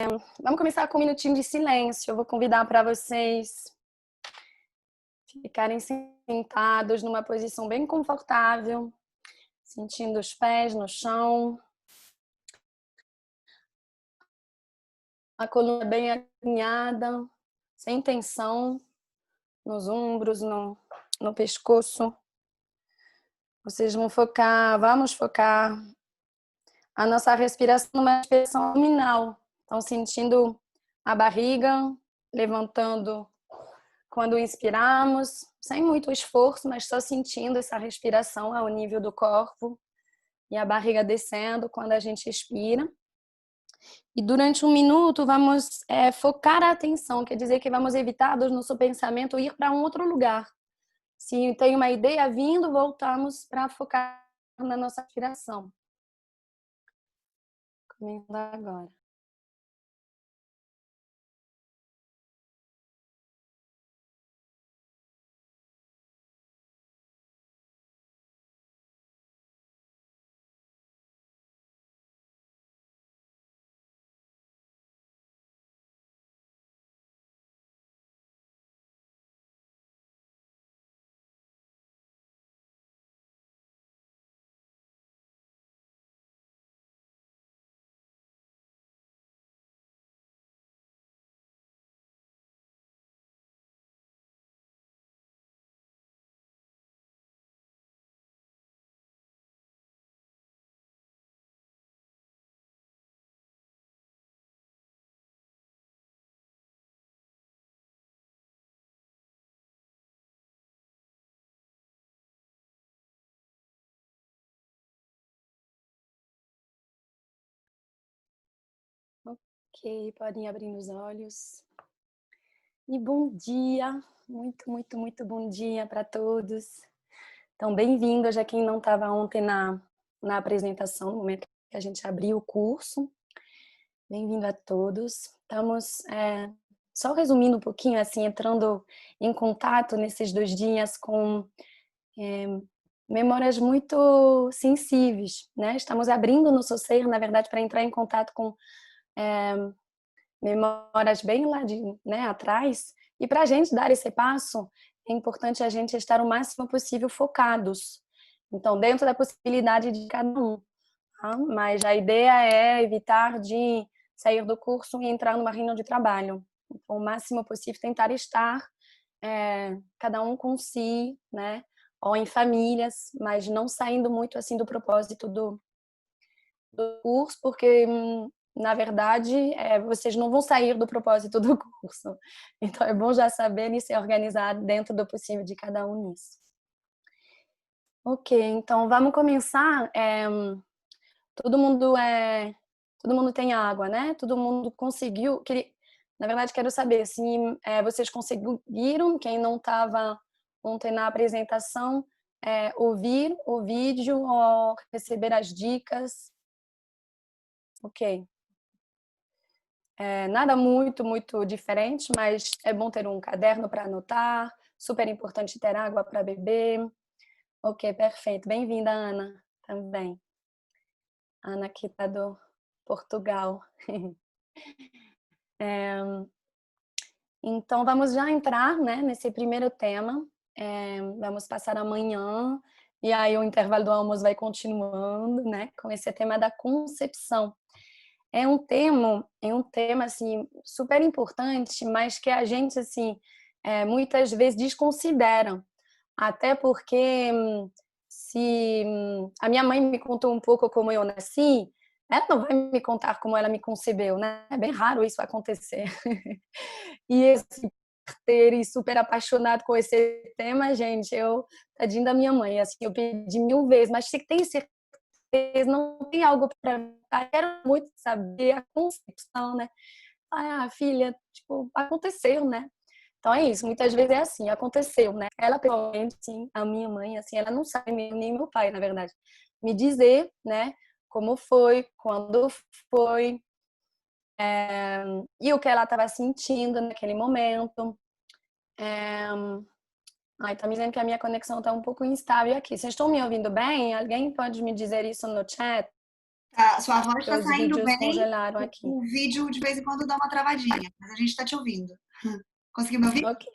Vamos começar com um minutinho de silêncio. Eu vou convidar para vocês ficarem sentados numa posição bem confortável, sentindo os pés no chão, a coluna bem alinhada, sem tensão nos ombros, no pescoço. Vocês vamos focar a nossa respiração numa respiração abdominal. Então, sentindo a barriga levantando quando inspiramos, sem muito esforço, mas só sentindo essa respiração ao nível do corpo e a barriga descendo quando a gente expira. E durante um minuto vamos focar a atenção, quer dizer que vamos evitar do nosso pensamento ir para um outro lugar. Se tem uma ideia vindo, voltamos para focar na nossa respiração. Começando agora. Ok, podem abrir os olhos. E bom dia, muito bom dia para todos. Então, bem-vindos a quem não estava ontem na apresentação, no momento que a gente abriu o curso. Bem-vindo a todos. Estamos só resumindo um pouquinho, assim, entrando em contato nesses 2 dias com memórias muito sensíveis, né? Estamos abrindo no nosso ser, na verdade, para entrar em contato com memórias bem lá atrás. E para a gente dar esse passo, é importante a gente estar o máximo possível focados. Então, dentro da possibilidade de cada um. Tá? Mas a ideia é evitar de sair do curso e entrar numa reunião de trabalho. Então, o máximo possível tentar estar cada um com si, né? Ou em famílias, mas não saindo muito assim do propósito do curso, porque na verdade vocês não vão sair do propósito do curso. Então é bom já saber e se organizar dentro do possível de cada um nisso. Ok, então vamos começar. Todo mundo tem água, né? Todo mundo conseguiu. Na verdade, quero saber se vocês conseguiram, quem não estava ontem na apresentação, ouvir o vídeo ou receber as dicas. Ok. Nada muito diferente, mas é bom ter um caderno para anotar, super importante ter água para beber. Ok, perfeito. Bem-vinda, Ana, também. Ana aqui está do Portugal. Então, vamos já entrar, né, nesse primeiro tema. Vamos passar amanhã, e aí o intervalo do almoço vai continuando, né, com esse tema da concepção. É um tema assim super importante, mas que a gente assim muitas vezes desconsidera, até porque se a minha mãe me contou um pouco como eu nasci, ela não vai me contar como ela me concebeu, né? É bem raro isso acontecer. E esse ter e super apaixonado com esse tema, gente, tadinho da minha mãe, assim, eu pedi 1000 vezes, mas se tem certeza não tem algo para quero muito saber a concepção, né? Ah, filha, tipo, aconteceu, né? Então é isso, muitas vezes é assim, aconteceu, né? Ela, pessoalmente, sim, a minha mãe, assim, ela não sabe, nem meu pai, na verdade, me dizer, né, como foi, quando foi, e o que ela estava sentindo naquele momento. Ai, tá me dizendo que a minha conexão tá um pouco instável aqui. Vocês estão me ouvindo bem? Alguém pode me dizer isso no chat? Tá, sua voz está Os saindo vídeos bem. congelaram aqui. O vídeo de vez em quando dá uma travadinha, mas a gente está te ouvindo. Conseguiu me ouvir? Ok,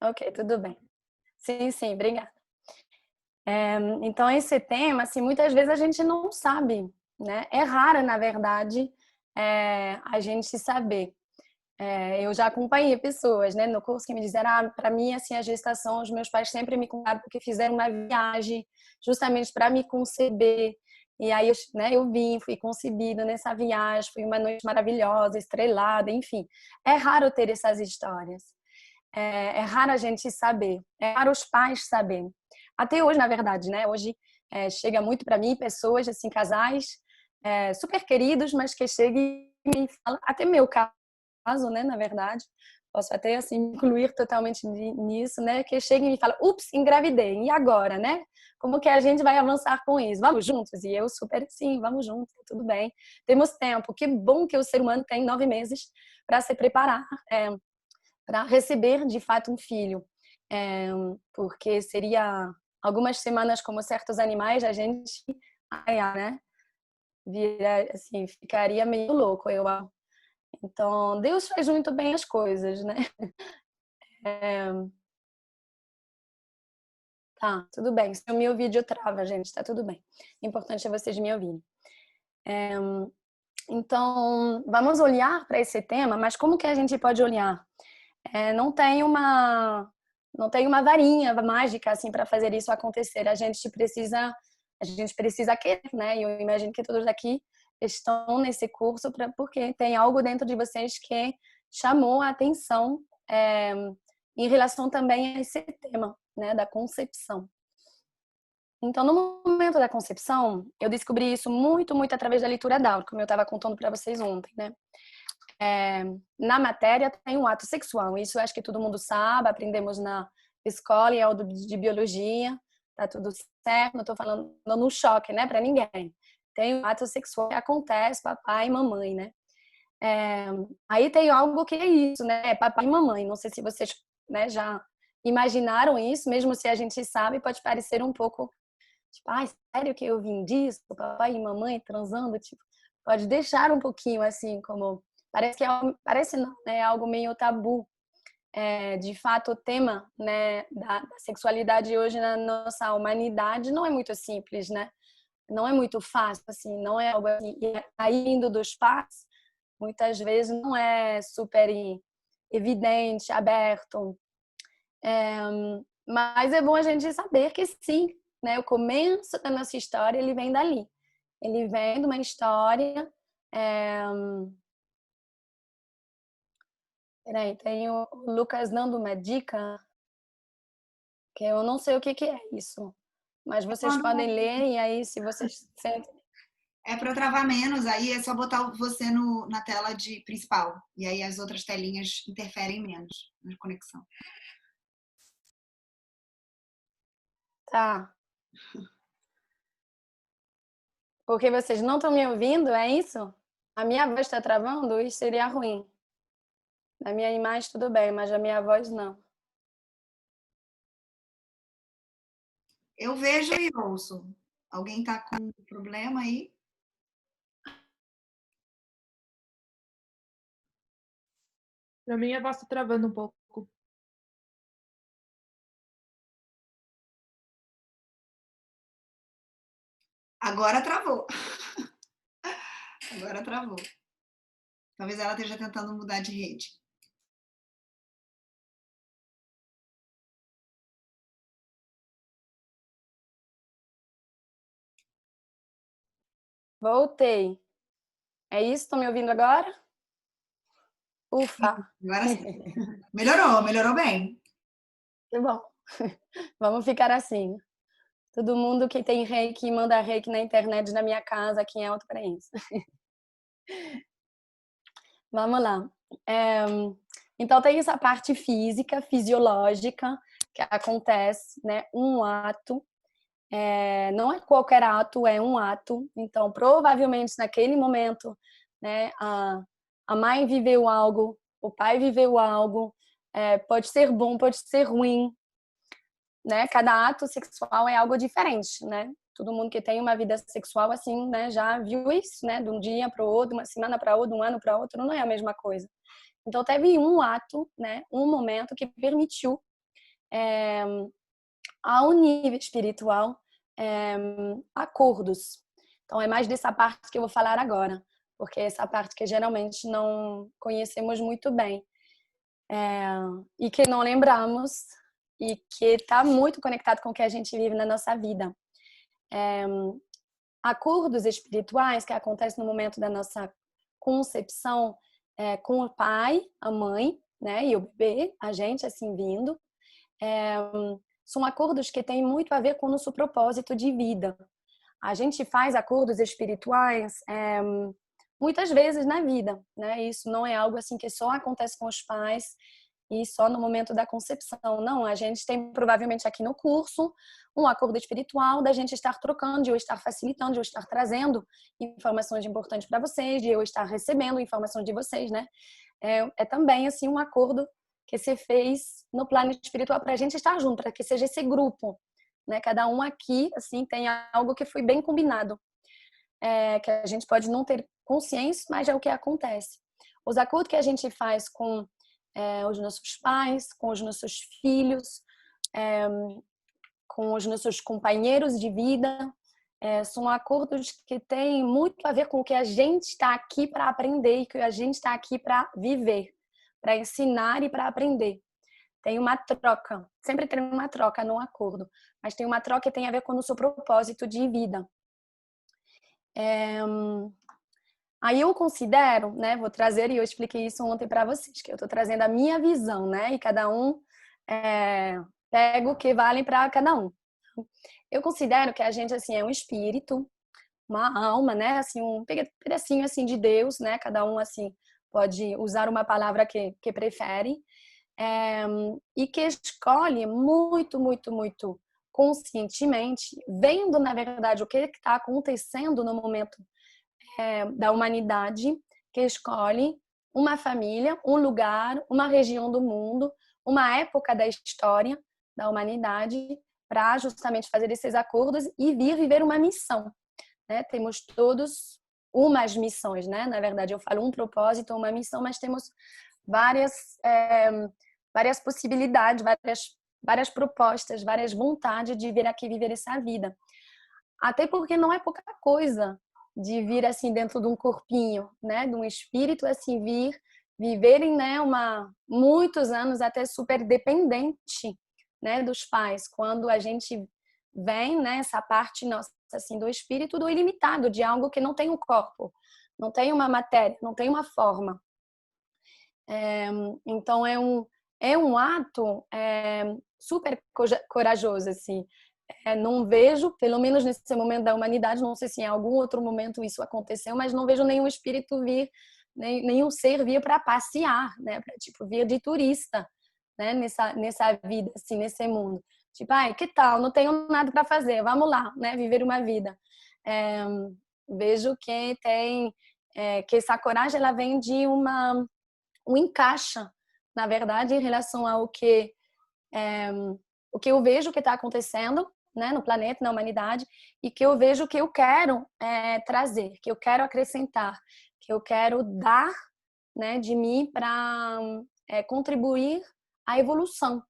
ok, tudo bem. Sim, sim, obrigada. Então, esse tema, assim, muitas vezes a gente não sabe, né? É raro, na verdade, a gente saber. Eu já acompanhei pessoas, né, no curso que me disseram, para mim, assim, a gestação, os meus pais sempre me contaram porque fizeram uma viagem justamente para me conceber. E aí, né, eu vim, fui concebida nessa viagem, foi uma noite maravilhosa, estrelada, enfim. É raro ter essas histórias. É raro a gente saber, é raro os pais saberem. Até hoje, na verdade, né? Hoje chega muito para mim pessoas, assim, casais super queridos, mas que chegam e me falam, até meu caso, né? Na verdade, posso até assim incluir totalmente nisso, né? Que chegam e me falam, ups, engravidei, e agora, né? Como que a gente vai avançar com isso? Vamos juntos? E eu super, sim, vamos juntos, tudo bem. Temos tempo. Que bom que o ser humano tem 9 meses para se preparar. Para receber de fato um filho, porque seria algumas semanas como certos animais a gente, né, vira assim, ficaria meio louco, eu acho. Então Deus faz muito bem as coisas, né? Tá, tudo bem. Se o meu vídeo trava, gente, tá tudo bem. O importante é vocês me ouvirem. Então, vamos olhar para esse tema, mas como que a gente pode olhar? Não tem uma varinha mágica assim para fazer isso acontecer. A gente precisa querer, né? E eu imagino que todos aqui estão nesse curso porque tem algo dentro de vocês que chamou a atenção em relação também a esse tema, né, da concepção. Então, no momento da concepção, eu descobri isso muito, muito através da leitura da aula, como eu estava contando para vocês ontem, né? Na matéria tem um ato sexual, isso eu acho que todo mundo sabe, aprendemos na escola e aula de biologia, tá tudo certo, não estou falando no choque, né, para ninguém. Tem um ato sexual que acontece, papai e mamãe, né? Aí tem algo que é isso, né, papai e mamãe, não sei se vocês, né, já imaginaram isso, mesmo se a gente sabe, pode parecer um pouco, tipo, ai, sério que eu vim disso? Papai e mamãe transando, tipo, pode deixar um pouquinho assim, como parece que parece não, né, é algo meio tabu. De fato, o tema, né, da sexualidade hoje na nossa humanidade não é muito simples, né? Não é muito fácil, assim, não é algo assim, e aí indo dos pais, muitas vezes não é super evidente, aberto. Mas é bom a gente saber que sim, né? O começo da nossa história ele vem dali. Ele vem de uma história. É... Peraí, tem o Lucas dando uma dica que eu não sei o que é isso, mas vocês podem ler e aí se vocês sentem. É para travar menos, aí é só botar você na tela de principal. E aí as outras telinhas interferem menos na conexão. Tá. Porque vocês não estão me ouvindo, é isso? A minha voz está travando? Isso seria ruim. Na minha imagem tudo bem, mas a minha voz não. Eu vejo e ouço. Alguém está com problema aí? Pra mim, a voz tá travando um pouco. Agora travou. Agora travou. Talvez ela esteja tentando mudar de rede. Voltei. É isso? Estão me ouvindo agora? Ufa! Agora sim. Melhorou, melhorou bem. Que bom. Vamos ficar assim. Todo mundo que tem reiki, manda reiki na internet na minha casa, aqui em Alto para isso. Vamos lá. Então, tem essa parte física, fisiológica, que acontece, né? Um ato. Não é qualquer ato, é um ato. Então, provavelmente, naquele momento, né? A mãe viveu algo, o pai viveu algo. Pode ser bom, pode ser ruim, né? Cada ato sexual é algo diferente, né? Todo mundo que tem uma vida sexual assim, né, já viu isso, né, de um dia para o outro, uma semana para outra, um ano para outro, não é a mesma coisa. Então teve um ato, né, um momento que permitiu ao nível espiritual acordos. Então é mais dessa parte que eu vou falar agora, porque é essa parte que geralmente não conhecemos muito bem e que não lembramos e que está muito conectado com o que a gente vive na nossa vida. Acordos espirituais que acontecem no momento da nossa concepção com o pai, a mãe, né, e o bebê, a gente assim vindo, são acordos que têm muito a ver com o nosso propósito de vida. A gente faz acordos espirituais muitas vezes na vida, né? Isso não é algo assim que só acontece com os pais e só no momento da concepção. Não, a gente tem provavelmente aqui no curso um acordo espiritual da gente estar trocando, de eu estar facilitando, de eu estar trazendo informações importantes para vocês, de eu estar recebendo informações de vocês, né? É também assim um acordo que se fez no plano espiritual para a gente estar junto, para que seja esse grupo, né? Cada um aqui assim tem algo que foi bem combinado, que a gente pode não ter consciência, mas é o que acontece. Os acordos que a gente faz com os nossos pais, com os nossos filhos, com os nossos companheiros de vida, são acordos que têm muito a ver com o que a gente está aqui para aprender e que a gente está aqui para viver, para ensinar e para aprender. Tem uma troca, sempre tem uma troca no acordo, mas tem uma troca que tem a ver com o seu propósito de vida. Aí eu considero, né, vou trazer, e eu expliquei isso ontem para vocês, que eu estou trazendo a minha visão, né, e cada um pega o que vale para cada um. Eu considero que a gente, assim, é um espírito, uma alma, né, assim, um pedacinho, assim, de Deus, né, cada um, assim, pode usar uma palavra que prefere, e que escolhe muito, muito, muito conscientemente, vendo, na verdade, o que está acontecendo no momento da humanidade, que escolhe uma família, um lugar, uma região do mundo, uma época da história da humanidade, para justamente fazer esses acordos e vir viver uma missão, né? Temos todos umas missões, né? Na verdade, eu falo um propósito, uma missão, mas temos várias possibilidades, várias propostas, várias vontades de vir aqui viver essa vida. Até porque não é pouca coisa de vir assim dentro de um corpinho, né, de um espírito assim viverem, né, muitos anos até super dependente, né, dos pais. Quando a gente vem, né, essa parte nossa assim do espírito do ilimitado, de algo que não tem um corpo, não tem uma matéria, não tem uma forma. Então é um ato super corajoso assim. Não vejo, pelo menos nesse momento da humanidade, não sei se em algum outro momento isso aconteceu, mas não vejo nenhum espírito vir, nenhum ser vir para passear, né, para tipo vir de turista, né, nessa vida assim, nesse mundo. Tipo, ai, que tal? Não tenho nada para fazer, vamos lá, né, viver uma vida. Vejo que tem que essa coragem ela vem de um encaixa, na verdade, em relação ao que eu vejo que está acontecendo, né, no planeta, na humanidade, e que eu vejo que eu quero trazer, que eu quero acrescentar, que eu quero dar, né, de mim para contribuir à evolução,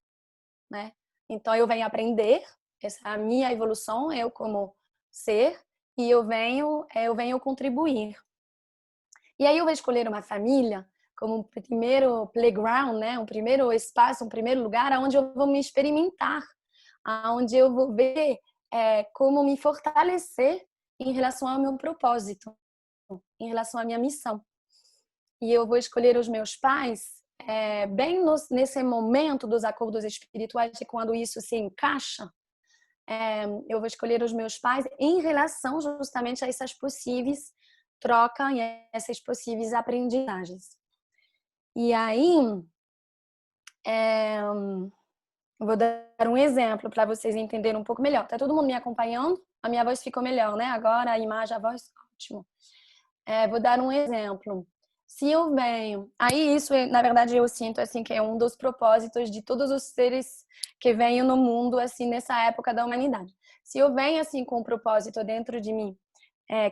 né? Então eu venho aprender, essa é a minha evolução, eu como ser, e eu venho contribuir. E aí eu vou escolher uma família como um primeiro playground, né, um primeiro espaço, um primeiro lugar onde eu vou me experimentar, onde eu vou ver como me fortalecer em relação ao meu propósito, em relação à minha missão. E eu vou escolher os meus pais bem nesse momento dos acordos espirituais, e quando isso se encaixa, eu vou escolher os meus pais em relação justamente a essas possíveis trocas e essas possíveis aprendizagens. E aí, vou dar um exemplo para vocês entenderem um pouco melhor. Tá todo mundo me acompanhando? A minha voz ficou melhor, né? Agora a imagem, a voz, ótimo. Vou dar um exemplo. Se eu venho... Aí isso, na verdade, eu sinto assim que é um dos propósitos de todos os seres que venham no mundo assim nessa época da humanidade. se eu venho assim com um propósito dentro de mim,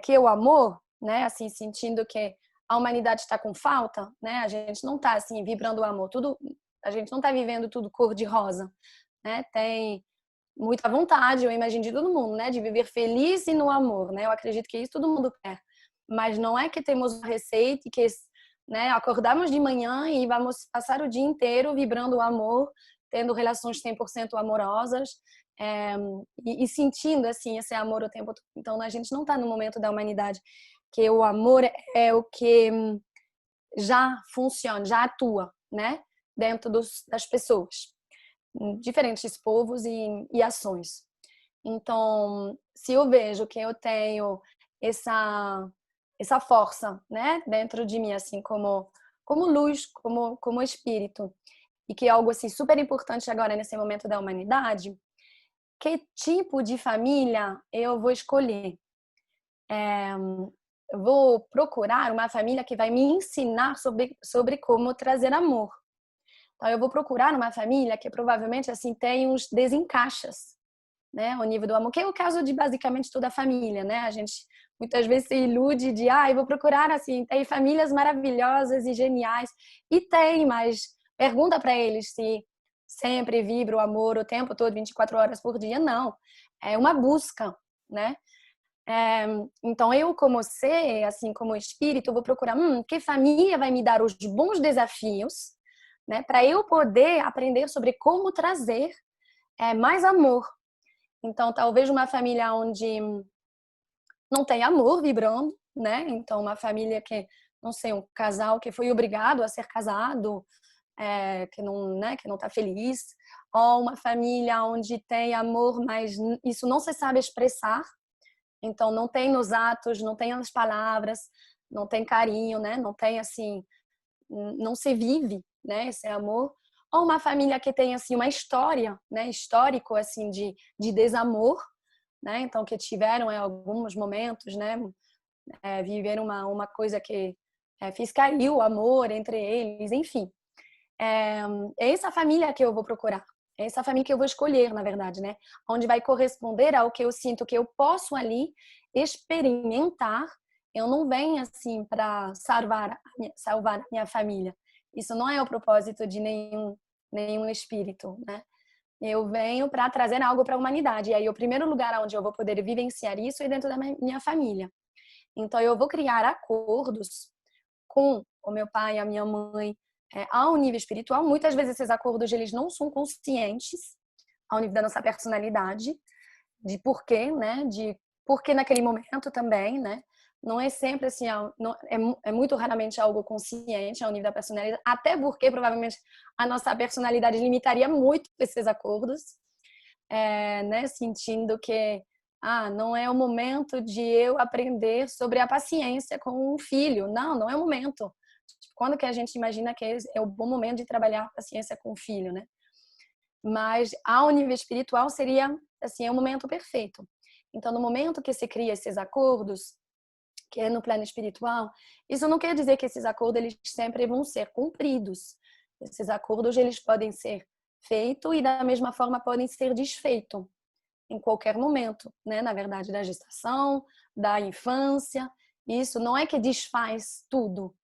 que é o amor, né, assim sentindo que a humanidade está com falta, né, a gente não está assim vibrando o amor, tudo, a gente não está vivendo tudo cor de rosa, né, tem muita vontade, eu imagino de todo mundo, né, de viver feliz e no amor, né, eu acredito que isso todo mundo quer, mas não é que temos uma receita e que, né, acordamos de manhã e vamos passar o dia inteiro vibrando o amor, tendo relações 100% amorosas, e sentindo assim esse amor o tempo todo. Então a gente não está no momento da humanidade que o amor é o que já funciona, já atua, né, dentro das pessoas, diferentes povos e ações. Então, se eu vejo que eu tenho essa força, né, dentro de mim, assim, como luz, como espírito, e que é algo assim super importante agora nesse momento da humanidade, que tipo de família eu vou escolher? Eu vou procurar uma família que vai me ensinar sobre como trazer amor. Então, eu vou procurar uma família que provavelmente assim tem uns desencaixes, né, ao nível do amor, que é o caso de basicamente toda a família, né? A gente muitas vezes se ilude de, eu vou procurar assim, tem famílias maravilhosas e geniais, e tem, mas pergunta para eles se sempre vibra o amor o tempo todo, 24 horas por dia, não. É uma busca, né? Então eu como ser, assim como espírito, vou procurar, que família vai me dar os bons desafios, né, para eu poder aprender sobre como trazer mais amor. Então, talvez uma família onde não tem amor vibrando, né? Então, uma família que, não sei, um casal que foi obrigado a ser casado, que não, né, que não está feliz, ou uma família onde tem amor, mas isso não se sabe expressar. Então, não tem nos atos, não tem nas palavras, não tem carinho, né? Não tem assim, não se vive, né? Esse amor. Ou uma família que tem assim uma história, né? Histórico assim de desamor, né? Então que tiveram em alguns momentos, né? Viveram uma coisa que fez cair o amor entre eles, enfim. É essa família que eu vou procurar. É essa família que eu vou escolher, na verdade, né? Onde vai corresponder ao que eu sinto que eu posso ali experimentar. Eu não venho assim para salvar a minha família. Isso não é o propósito de nenhum espírito, né? Eu venho para trazer algo para a humanidade. E aí, o primeiro lugar onde eu vou poder vivenciar isso é dentro da minha família. Então, eu vou criar acordos com o meu pai, a minha mãe, ao nível espiritual. Muitas vezes esses acordos eles não são conscientes ao nível da nossa personalidade, de porquê, né? De porquê naquele momento também, né? Não é sempre assim, é muito raramente algo consciente ao nível da personalidade, até porque provavelmente a nossa personalidade limitaria muito esses acordos, né? Sentindo que não é o momento de eu aprender sobre a paciência com um filho. Não é o momento. Quando que a gente imagina que é o bom momento de trabalhar a paciência com o filho, né? Mas ao nível espiritual seria assim, é o momento perfeito. Então, no momento que se cria esses acordos, que é no plano espiritual, isso não quer dizer que esses acordos eles sempre vão ser cumpridos. Esses acordos eles podem ser feitos e da mesma forma podem ser desfeitos em qualquer momento, né? Na verdade, da gestação, da infância. Isso não é que desfaz tudo.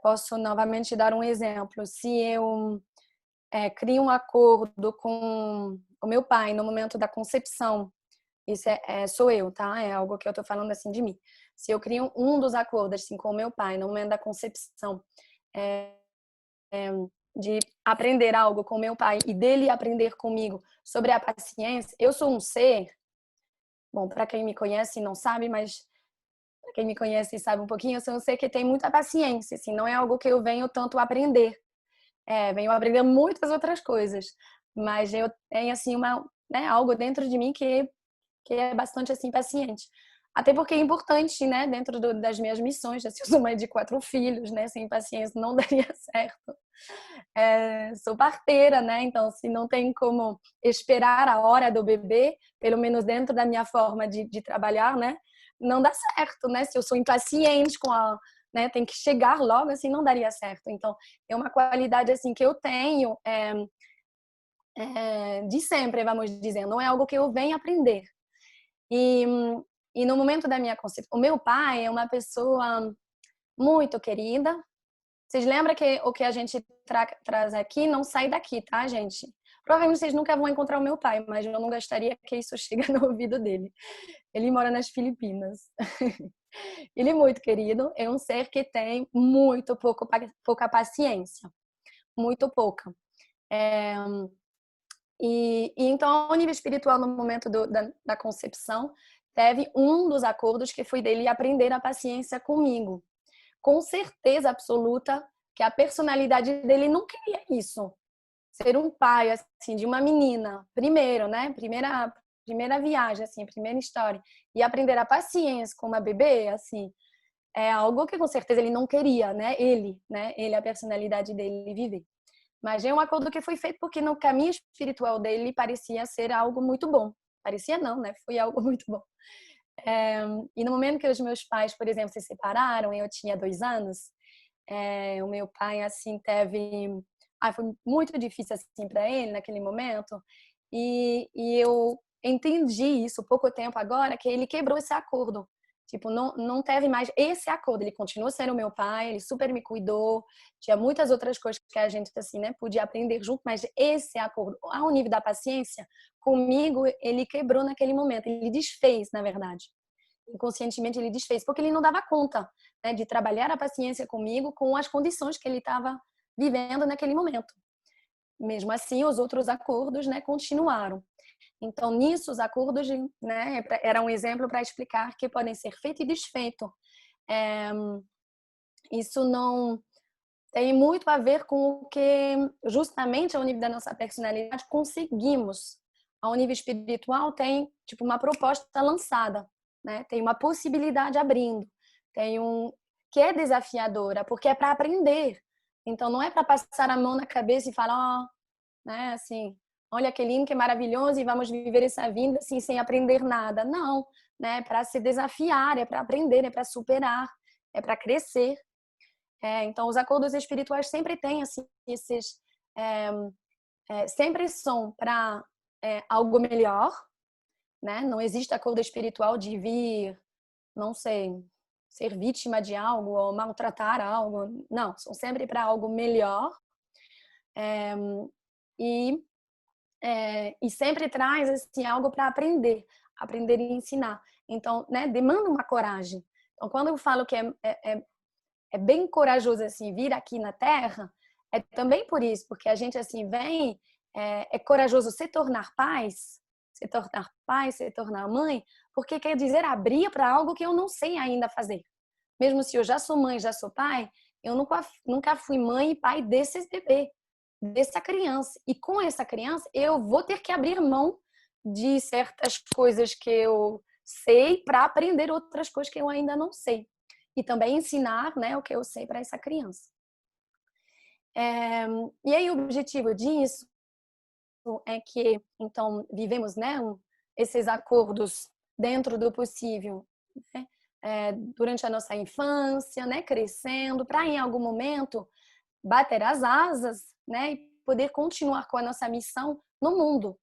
Posso novamente dar um exemplo. Se eu crio um acordo com o meu pai no momento da concepção, isso sou eu, tá? É algo que eu tô falando assim de mim. Se eu crio um dos acordos assim, com o meu pai no momento da concepção, de aprender algo com o meu pai e dele aprender comigo sobre a paciência, eu sou um ser, bom, para quem me conhece não sabe, mas para quem me conhece e sabe um pouquinho, eu sou um ser que tem muita paciência, assim, não é algo que eu venho tanto aprender. Venho aprender muitas outras coisas, mas eu tenho assim algo dentro de mim que é bastante assim paciente. Até porque é importante, né, dentro das minhas missões, assim, eu sou mãe de 4 filhos, né, sem paciência não daria certo. Sou parteira, né, então se não tem como esperar a hora do bebê, pelo menos dentro da minha forma de trabalhar, né, não dá certo, né, se eu sou impaciente né, tem que chegar logo, assim, não daria certo. Então, é uma qualidade, assim, que eu tenho, de sempre, vamos dizer, não é algo que eu venho aprender. E, e no momento da minha concepção, o meu pai é uma pessoa muito querida. Vocês lembram que o que a gente traz aqui não sai daqui, tá, gente? Provavelmente vocês nunca vão encontrar o meu pai, mas eu não gostaria que isso chegue no ouvido dele. Ele mora nas Filipinas. Ele é muito querido, é um ser que tem muito pouca paciência, muito pouca. E então, ao nível espiritual, no momento da concepção, teve um dos acordos que foi dele aprender a paciência comigo. Com certeza absoluta que a personalidade dele não queria isso. Ser um pai, assim, de uma menina, primeiro, né? Primeira viagem, assim, primeira história. E aprender a paciência com uma bebê, assim, é algo que com certeza ele não queria, né? Ele, a personalidade dele, viver. Mas é um acordo que foi feito porque no caminho espiritual dele parecia ser algo muito bom. Parecia não, né? Foi algo muito bom. E no momento que os meus pais, por exemplo, se separaram, eu tinha 2 anos, o meu pai, assim, teve... foi muito difícil, assim, para ele naquele momento. E eu entendi isso pouco tempo agora, que ele quebrou esse acordo. Tipo, não teve mais esse acordo. Ele continuou sendo meu pai, ele super me cuidou. Tinha muitas outras coisas que a gente, assim, né, podia aprender junto, mas esse acordo, ao nível da paciência, comigo, ele quebrou naquele momento. Ele desfez, na verdade. Inconscientemente, ele desfez, porque ele não dava conta, né, de trabalhar a paciência comigo com as condições que ele estava vivendo naquele momento. Mesmo assim, os outros acordos, né, continuaram. Então, nisso, os acordos, né, era um exemplo para explicar que podem ser feito e desfeito. Isso não tem muito a ver com o que, justamente, ao nível da nossa personalidade, conseguimos. Ao nível espiritual, tem tipo uma proposta lançada, né? Tem uma possibilidade abrindo, tem que é desafiadora, porque é para aprender. Então, não é para passar a mão na cabeça e falar, né, assim, olha que lindo, que maravilhoso, e vamos viver essa vida assim, sem aprender nada. Não, né? É para se desafiar, é para aprender, é para superar, é para crescer. Então, os acordos espirituais sempre têm assim, sempre são para algo melhor, né? Não existe acordo espiritual de vir, não sei, ser vítima de algo ou maltratar algo. Não, são sempre para algo melhor. E sempre traz assim, algo para aprender e ensinar. Então, né, demanda uma coragem. Então, quando eu falo que é bem corajoso assim vir aqui na Terra, é também por isso, porque a gente assim vem, é corajoso se tornar pais, se tornar mãe, porque quer dizer abrir para algo que eu não sei ainda fazer. Mesmo se eu já sou mãe, já sou pai, eu nunca fui mãe e pai desse bebê, dessa criança. E com essa criança, eu vou ter que abrir mão de certas coisas que eu sei para aprender outras coisas que eu ainda não sei. E também ensinar, né, o que eu sei para essa criança. E aí o objetivo disso é que, então, vivemos, né, esses acordos dentro do possível, né, durante a nossa infância, né, crescendo, para em algum momento bater as asas, né, e poder continuar com a nossa missão no mundo,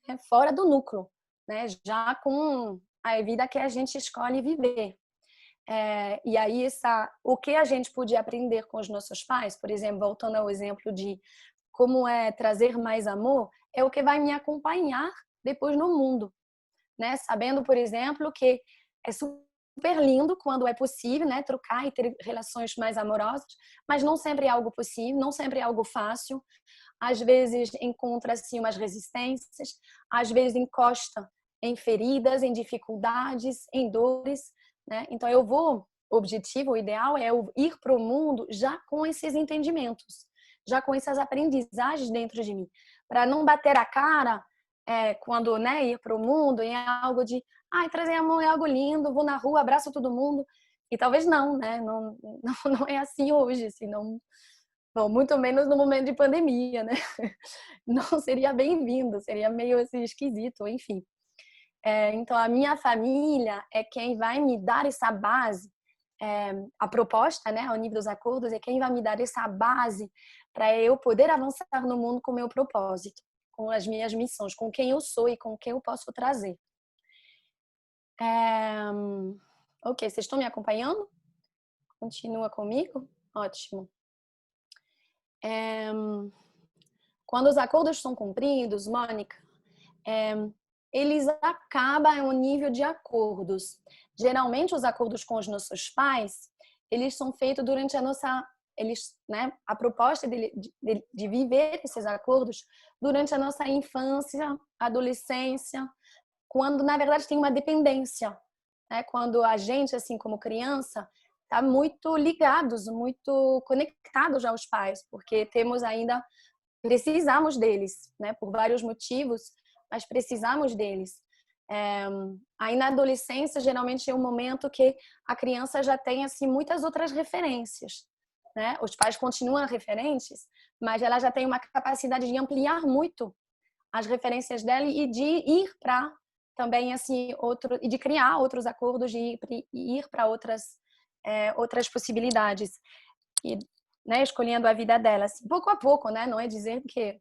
né, fora do núcleo, né, já com a vida que a gente escolhe viver. E aí, o que a gente podia aprender com os nossos pais, por exemplo, voltando ao exemplo de como é trazer mais amor, é o que vai me acompanhar depois no mundo, né? Sabendo, por exemplo, que é super lindo quando é possível, né, trocar e ter relações mais amorosas, mas não sempre é algo possível, não sempre é algo fácil. Às vezes encontra-se umas resistências, às vezes encosta em feridas, em dificuldades, em dores, né? Então o objetivo, o ideal é eu ir para o mundo já com esses entendimentos, já com essas aprendizagens dentro de mim, para não bater a cara quando, né, ir para o mundo em algo de, trazer amor é algo lindo, vou na rua, abraço todo mundo, e talvez não, né? Não é assim hoje, assim, não, muito menos no momento de pandemia, né? Não seria bem-vindo, seria meio assim esquisito, enfim. Então, a minha família é quem vai me dar essa base, a proposta, né, ao nível dos acordos, é quem vai me dar essa base para eu poder avançar no mundo com o meu propósito, com as minhas missões, com quem eu sou e com quem eu posso trazer. Ok, vocês estão me acompanhando? Continua comigo? Ótimo. Quando os acordos são cumpridos, Mônica, eles acabam ao nível de acordos. Geralmente, os acordos com os nossos pais, eles são feitos durante a nossa... a proposta de viver esses acordos durante a nossa infância, adolescência, quando, na verdade, tem uma dependência. Né? Quando a gente, assim como criança, está muito ligados, muito conectados aos pais, porque precisamos deles, né? Por vários motivos, mas precisamos deles. Aí na adolescência, geralmente é um momento que a criança já tem assim muitas outras referências, né? Os pais continuam referentes, mas ela já tem uma capacidade de ampliar muito as referências dela e de ir para também assim e de criar outros acordos, de ir para outras possibilidades e, né, escolhendo a vida dela assim, pouco a pouco, né? Não é dizer que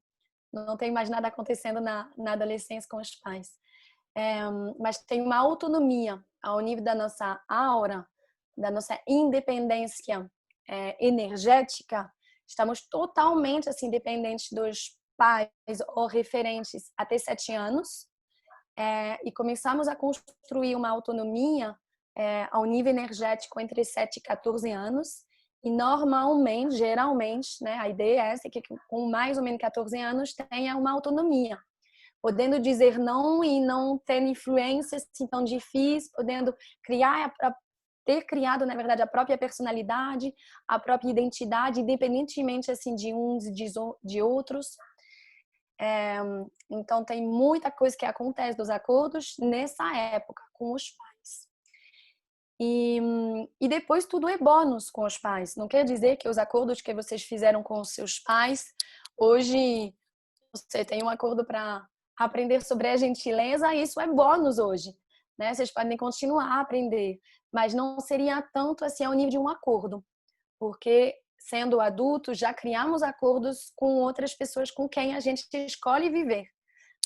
não tem mais nada acontecendo na adolescência com os pais, mas tem uma autonomia ao nível da nossa aura, da nossa independência energética. Estamos totalmente assim dependentes dos pais ou referentes até 7 anos e começamos a construir uma autonomia ao nível energético entre 7 e 14 anos. E normalmente, geralmente, né, a ideia é essa, que com mais ou menos 14 anos tenha uma autonomia, podendo dizer não e não ter influências assim tão difíceis, podendo ter criado, na verdade, a própria personalidade, a própria identidade, independentemente assim de uns e de outros. Então tem muita coisa que acontece dos acordos nessa época com os pais. E depois tudo é bônus com os pais. Não quer dizer que os acordos que vocês fizeram com os seus pais, hoje você tem um acordo para aprender sobre a gentileza, isso é bônus hoje, né? Vocês podem continuar a aprender, mas não seria tanto assim ao nível de um acordo, porque sendo adultos já criamos acordos com outras pessoas com quem a gente escolhe viver,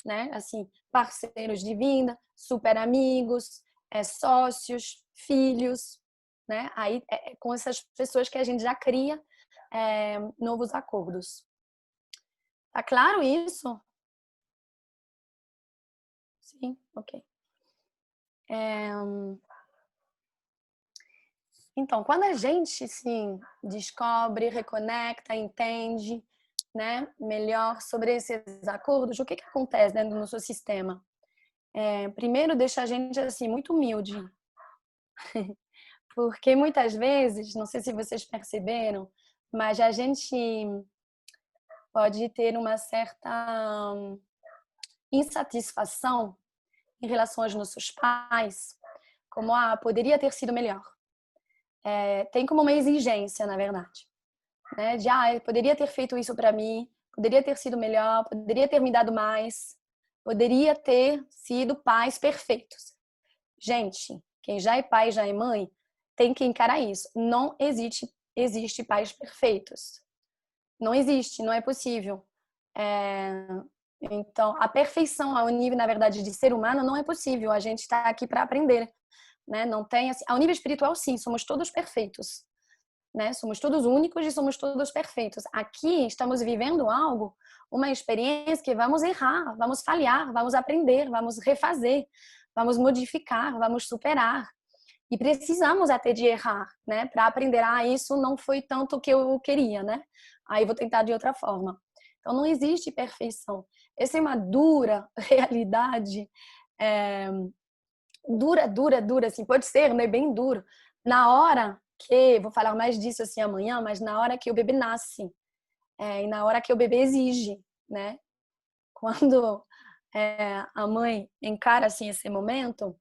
né? Assim, parceiros de vida, super amigos, sócios, filhos, né? Aí com essas pessoas que a gente já cria novos acordos. Tá claro isso? Sim, ok. Então, quando a gente se descobre, reconecta, entende, né, melhor sobre esses acordos, o que acontece dentro do nosso sistema? Primeiro, deixa a gente assim muito humilde, porque muitas vezes, não sei se vocês perceberam, mas a gente pode ter uma certa insatisfação em relação aos nossos pais, como poderia ter sido melhor. Tem como uma exigência, na verdade, né? De eu poderia ter feito isso para mim, poderia ter sido melhor, poderia ter me dado mais, poderia ter sido pais perfeitos. Gente, quem já é pai, já é mãe, tem que encarar isso. Não existe pais perfeitos. Não existe, não é possível. Então, a perfeição ao nível, na verdade, de ser humano não é possível. A gente está aqui para aprender, né? Não tem assim, ao nível espiritual, sim, somos todos perfeitos, né? Somos todos únicos e somos todos perfeitos. Aqui estamos vivendo algo, uma experiência que vamos errar, vamos falhar, vamos aprender, vamos refazer, vamos modificar, vamos superar. E precisamos até de errar, né? Para aprender, isso não foi tanto o que eu queria, né? Aí vou tentar de outra forma. Então, não existe perfeição. Essa é uma dura realidade, dura, assim, pode ser, né? Bem duro. Na hora que, vou falar mais disso assim amanhã, mas na hora que o bebê nasce, e na hora que o bebê exige, né? Quando a mãe encara assim esse momento,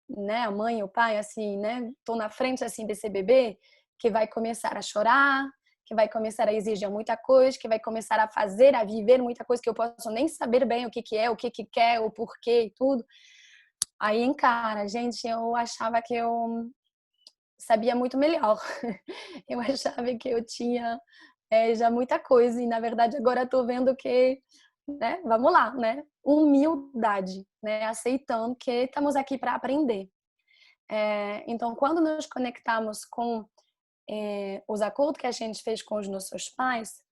né? A mãe e o pai assim, né? Estão na frente assim desse bebê que vai começar a chorar, que vai começar a exigir muita coisa, que vai começar a fazer, a viver muita coisa que eu posso nem saber bem o que é, o que quer, o porquê e tudo. Aí encara, gente, eu achava que eu sabia muito melhor. Eu achava que eu tinha já muita coisa e, na verdade, agora estou vendo que né? Vamos lá, né? Humildade, né? Aceitando que estamos aqui para aprender. Então, quando nos conectamos com os acordos que a gente fez com os nossos pais,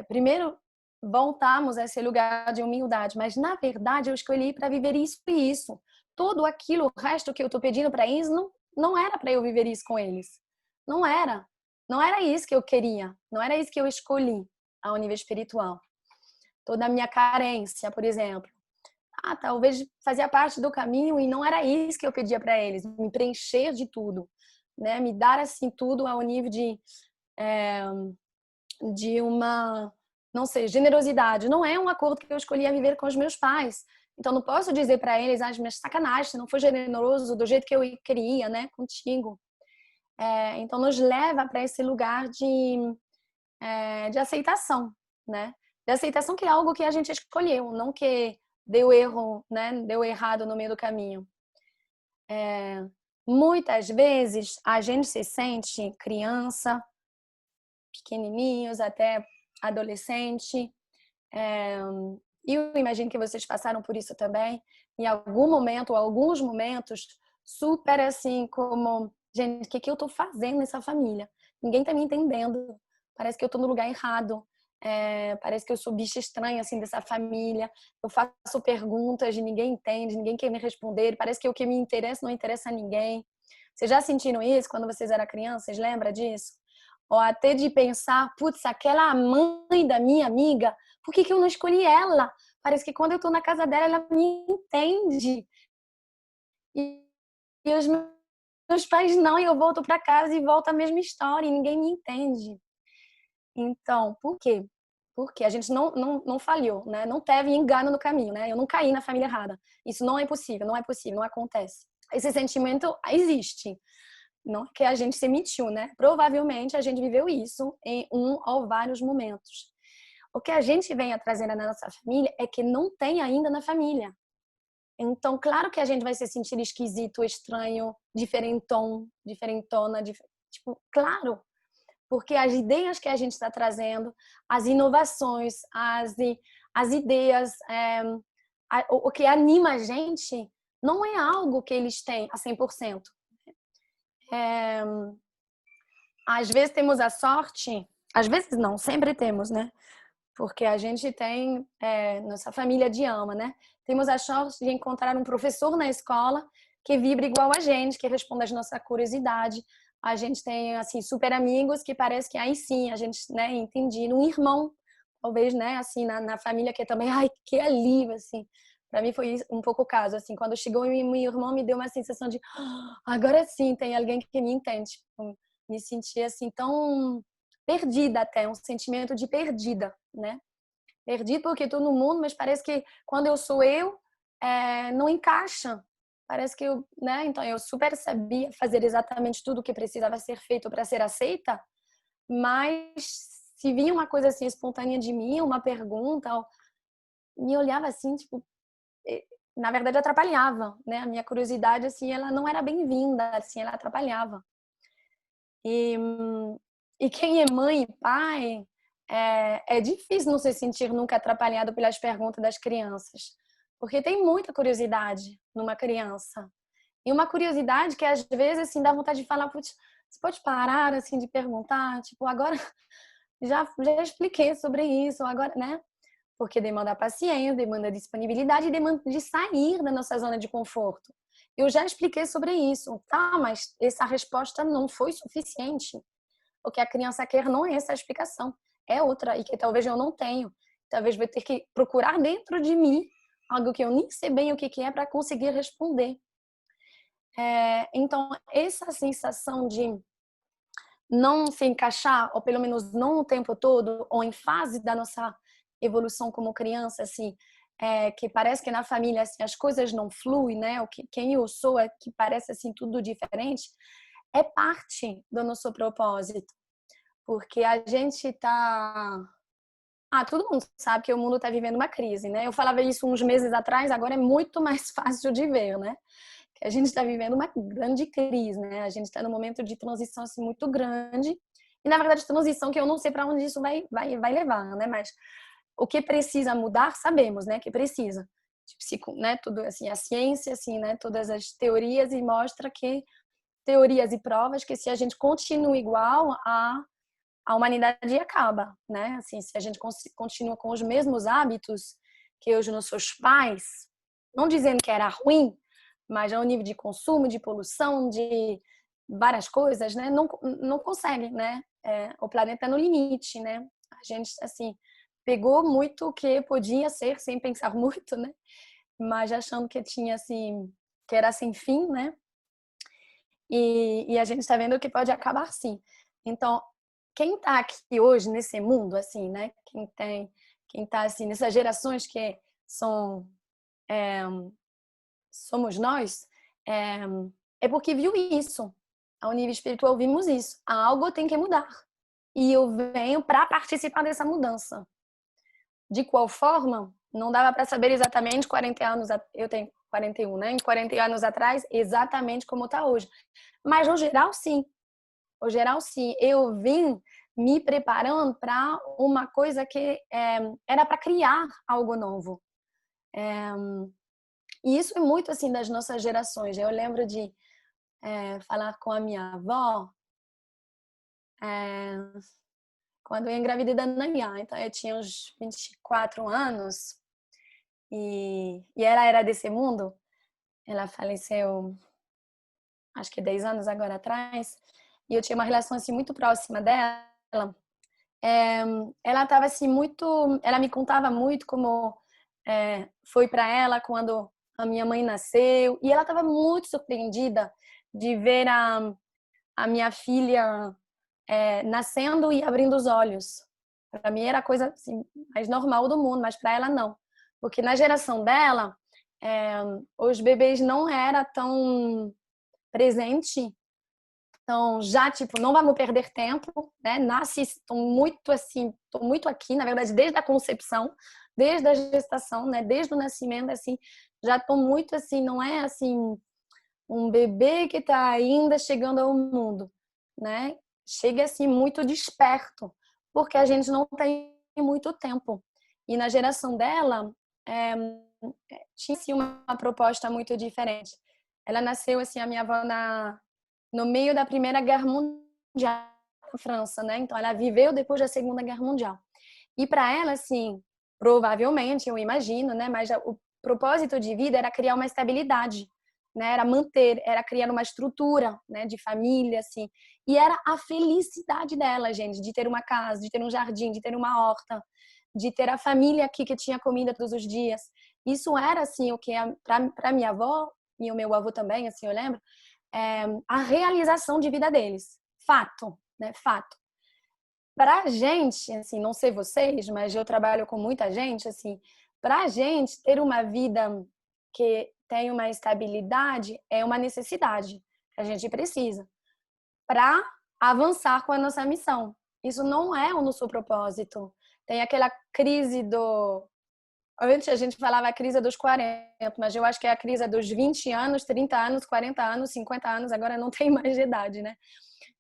primeiro voltamos a esse lugar de humildade, mas na verdade eu escolhi para viver isso e isso. Tudo aquilo, o resto que eu estou pedindo para eles, não era para eu viver isso com eles. Não era. Não era isso que eu queria. Não era isso que eu escolhi ao nível espiritual. Toda a minha carência, por exemplo. Talvez fazia parte do caminho e não era isso que eu pedia para eles. Me preencher de tudo, né? Me dar assim tudo ao nível de uma, não sei, generosidade. Não é um acordo que eu escolhi a viver com os meus pais. Então não posso dizer para eles, mas sacanagem, você não foi generoso do jeito que eu queria, né, contigo. Então nos leva para esse lugar de aceitação, né? De aceitação que é algo que a gente escolheu, não que deu erro, né? Deu errado no meio do caminho. Muitas vezes a gente se sente criança, pequenininhos até adolescente. E eu imagino que vocês passaram por isso também. Em algum momento, ou alguns momentos, super assim como, gente, o que eu estou fazendo nessa família? Ninguém está me entendendo. Parece que eu estou no lugar errado. Parece que eu sou bicha estranha assim dessa família. Eu faço perguntas e ninguém entende, ninguém quer me responder. Parece que o que me interessa não interessa a ninguém. Vocês já sentiram isso quando vocês eram crianças? Vocês lembram disso? Ou até de pensar, putz, aquela mãe da minha amiga, por que eu não escolhi ela? Parece que quando eu tô na casa dela, ela me entende. E os meus pais não, e eu volto para casa e volta a mesma história, e ninguém me entende. Então, por quê? Porque a gente não falhou, né? Não teve engano no caminho, né? Eu não caí na família errada. Isso não é possível, não é possível, não acontece. Esse sentimento existe. Não é que a gente se mentiu, né? Provavelmente a gente viveu isso em um ou vários momentos. O que a gente vem trazendo na nossa família é que não tem ainda na família. Então, claro que a gente vai se sentir esquisito, estranho, diferentão, diferentona, tipo, claro, porque as ideias que a gente está trazendo, as inovações, as ideias, o que anima a gente, não é algo que eles têm a 100%. Às vezes temos a sorte, às vezes não, sempre temos, né? Porque a gente tem, nossa família de ama, né? Temos a sorte de encontrar um professor na escola que vibra igual a gente, que responde às nossas curiosidades. A gente tem, assim, super amigos que parece que aí sim, a gente, né, entendi. Um irmão, talvez, né, assim, na família que é também, ai, que alívio, assim. Para mim foi um pouco o caso, assim, quando chegou meu irmão me deu uma sensação de, agora sim, tem alguém que me entende. Tipo, me senti, assim, tão perdida até, um sentimento de perdida, né? Perdido porque estou no mundo, mas parece que quando eu sou eu, não encaixa. Parece que eu, né? Então eu super sabia fazer exatamente tudo o que precisava ser feito para ser aceita, mas se vinha uma coisa assim espontânea de mim, uma pergunta, me olhava assim, tipo, na verdade atrapalhava, né? A minha curiosidade assim, ela não era bem-vinda, assim, ela atrapalhava. E quem é mãe e pai, é difícil não se sentir nunca atrapalhado pelas perguntas das crianças, porque tem muita curiosidade numa criança. E uma curiosidade que às vezes assim dá vontade de falar, putz, você pode parar assim de perguntar, tipo, agora já expliquei sobre isso, agora, né? Porque demanda paciência, demanda disponibilidade e demanda de sair da nossa zona de conforto. Eu já expliquei sobre isso, tá? Mas essa resposta não foi suficiente. O que a criança quer não é essa explicação, é outra, e que talvez eu não tenho. Talvez vou ter que procurar dentro de mim algo que eu nem sei bem o que é para conseguir responder. Então, essa sensação de não se encaixar, ou pelo menos não o tempo todo, ou em fase da nossa evolução como criança, assim, que parece que na família assim, as coisas não fluem, né? O que quem eu sou é que parece assim tudo diferente, é parte do nosso propósito, porque a gente tá, todo mundo sabe que o mundo está vivendo uma crise, né? Eu falava isso uns meses atrás, agora é muito mais fácil de ver, né? Que a gente está vivendo uma grande crise, né? A gente está num momento de transição assim muito grande e na verdade transição que eu não sei para onde isso vai levar, né? Mas o que precisa mudar, sabemos, né, que precisa. Tipo, né, tudo assim, a ciência, assim, né, todas as teorias e mostra que teorias e provas que se a gente continua igual, a humanidade acaba, né? Assim, se a gente continua com os mesmos hábitos que os nossos pais, não dizendo que era ruim, mas ao nível de consumo, de poluição, de várias coisas, né? Não consegue, né? O planeta é no limite, né? A gente, assim, pegou muito o que podia ser sem pensar muito, né? Mas achando que tinha, assim, que era sem fim, né? E a gente está vendo que pode acabar sim. Então, quem está aqui hoje nesse mundo, assim, né? Quem está assim nessas gerações que são somos nós, é, é porque viu isso. Ao nível espiritual vimos isso. Algo tem que mudar. E eu venho para participar dessa mudança. De qual forma? Não dava para saber exatamente 40 anos, eu tenho 41, né? Em 40 anos atrás, exatamente como está hoje. Mas no geral, sim. No geral, sim. Eu vim me preparando para uma coisa que era para criar algo novo. E isso é muito assim das nossas gerações. Eu lembro de falar com a minha avó quando eu engravidei da Nayá. Então eu tinha uns 24 anos e ela era desse mundo. Ela faleceu acho que 10 anos agora atrás. E eu tinha uma relação assim muito próxima dela. Ela estava assim muito, ela me contava muito como foi para ela quando a minha mãe nasceu e ela estava muito surpreendida de ver a minha filha nascendo e abrindo os olhos. Para mim era a coisa assim, mais normal do mundo, mas para ela não, porque na geração dela os bebês não era tão presente. Então, já, tipo, não vamos perder tempo, né? Nasce, estou muito assim, estou muito aqui, na verdade, desde a concepção, desde a gestação, né? Desde o nascimento, assim, já estou muito assim, não é assim, um bebê que está ainda chegando ao mundo, né? Chega assim, muito desperto, porque a gente não tem muito tempo. E na geração dela, tinha assim, uma proposta muito diferente. Ela nasceu, assim, a minha avó no meio da Primeira Guerra Mundial na França, né? Então ela viveu depois da Segunda Guerra Mundial. E para ela, assim, provavelmente, eu imagino, né? Mas o propósito de vida era criar uma estabilidade, né? Era manter, era criar uma estrutura, né? De família, assim. E era a felicidade dela, gente, de ter uma casa, de ter um jardim, de ter uma horta, de ter a família aqui que tinha comida todos os dias. Isso era, assim, o que para minha avó e o meu avô também, assim, eu lembro, a realização de vida deles. Fato, né? Fato. Pra gente, assim, não sei vocês, mas eu trabalho com muita gente, assim, pra gente ter uma vida que tem uma estabilidade é uma necessidade que a gente precisa para avançar com a nossa missão. Isso não é o nosso propósito. Tem aquela crise do antes a gente falava a crise dos 40, mas eu acho que é a crise dos 20 anos, 30 anos, 40 anos, 50 anos, agora não tem mais de idade, né?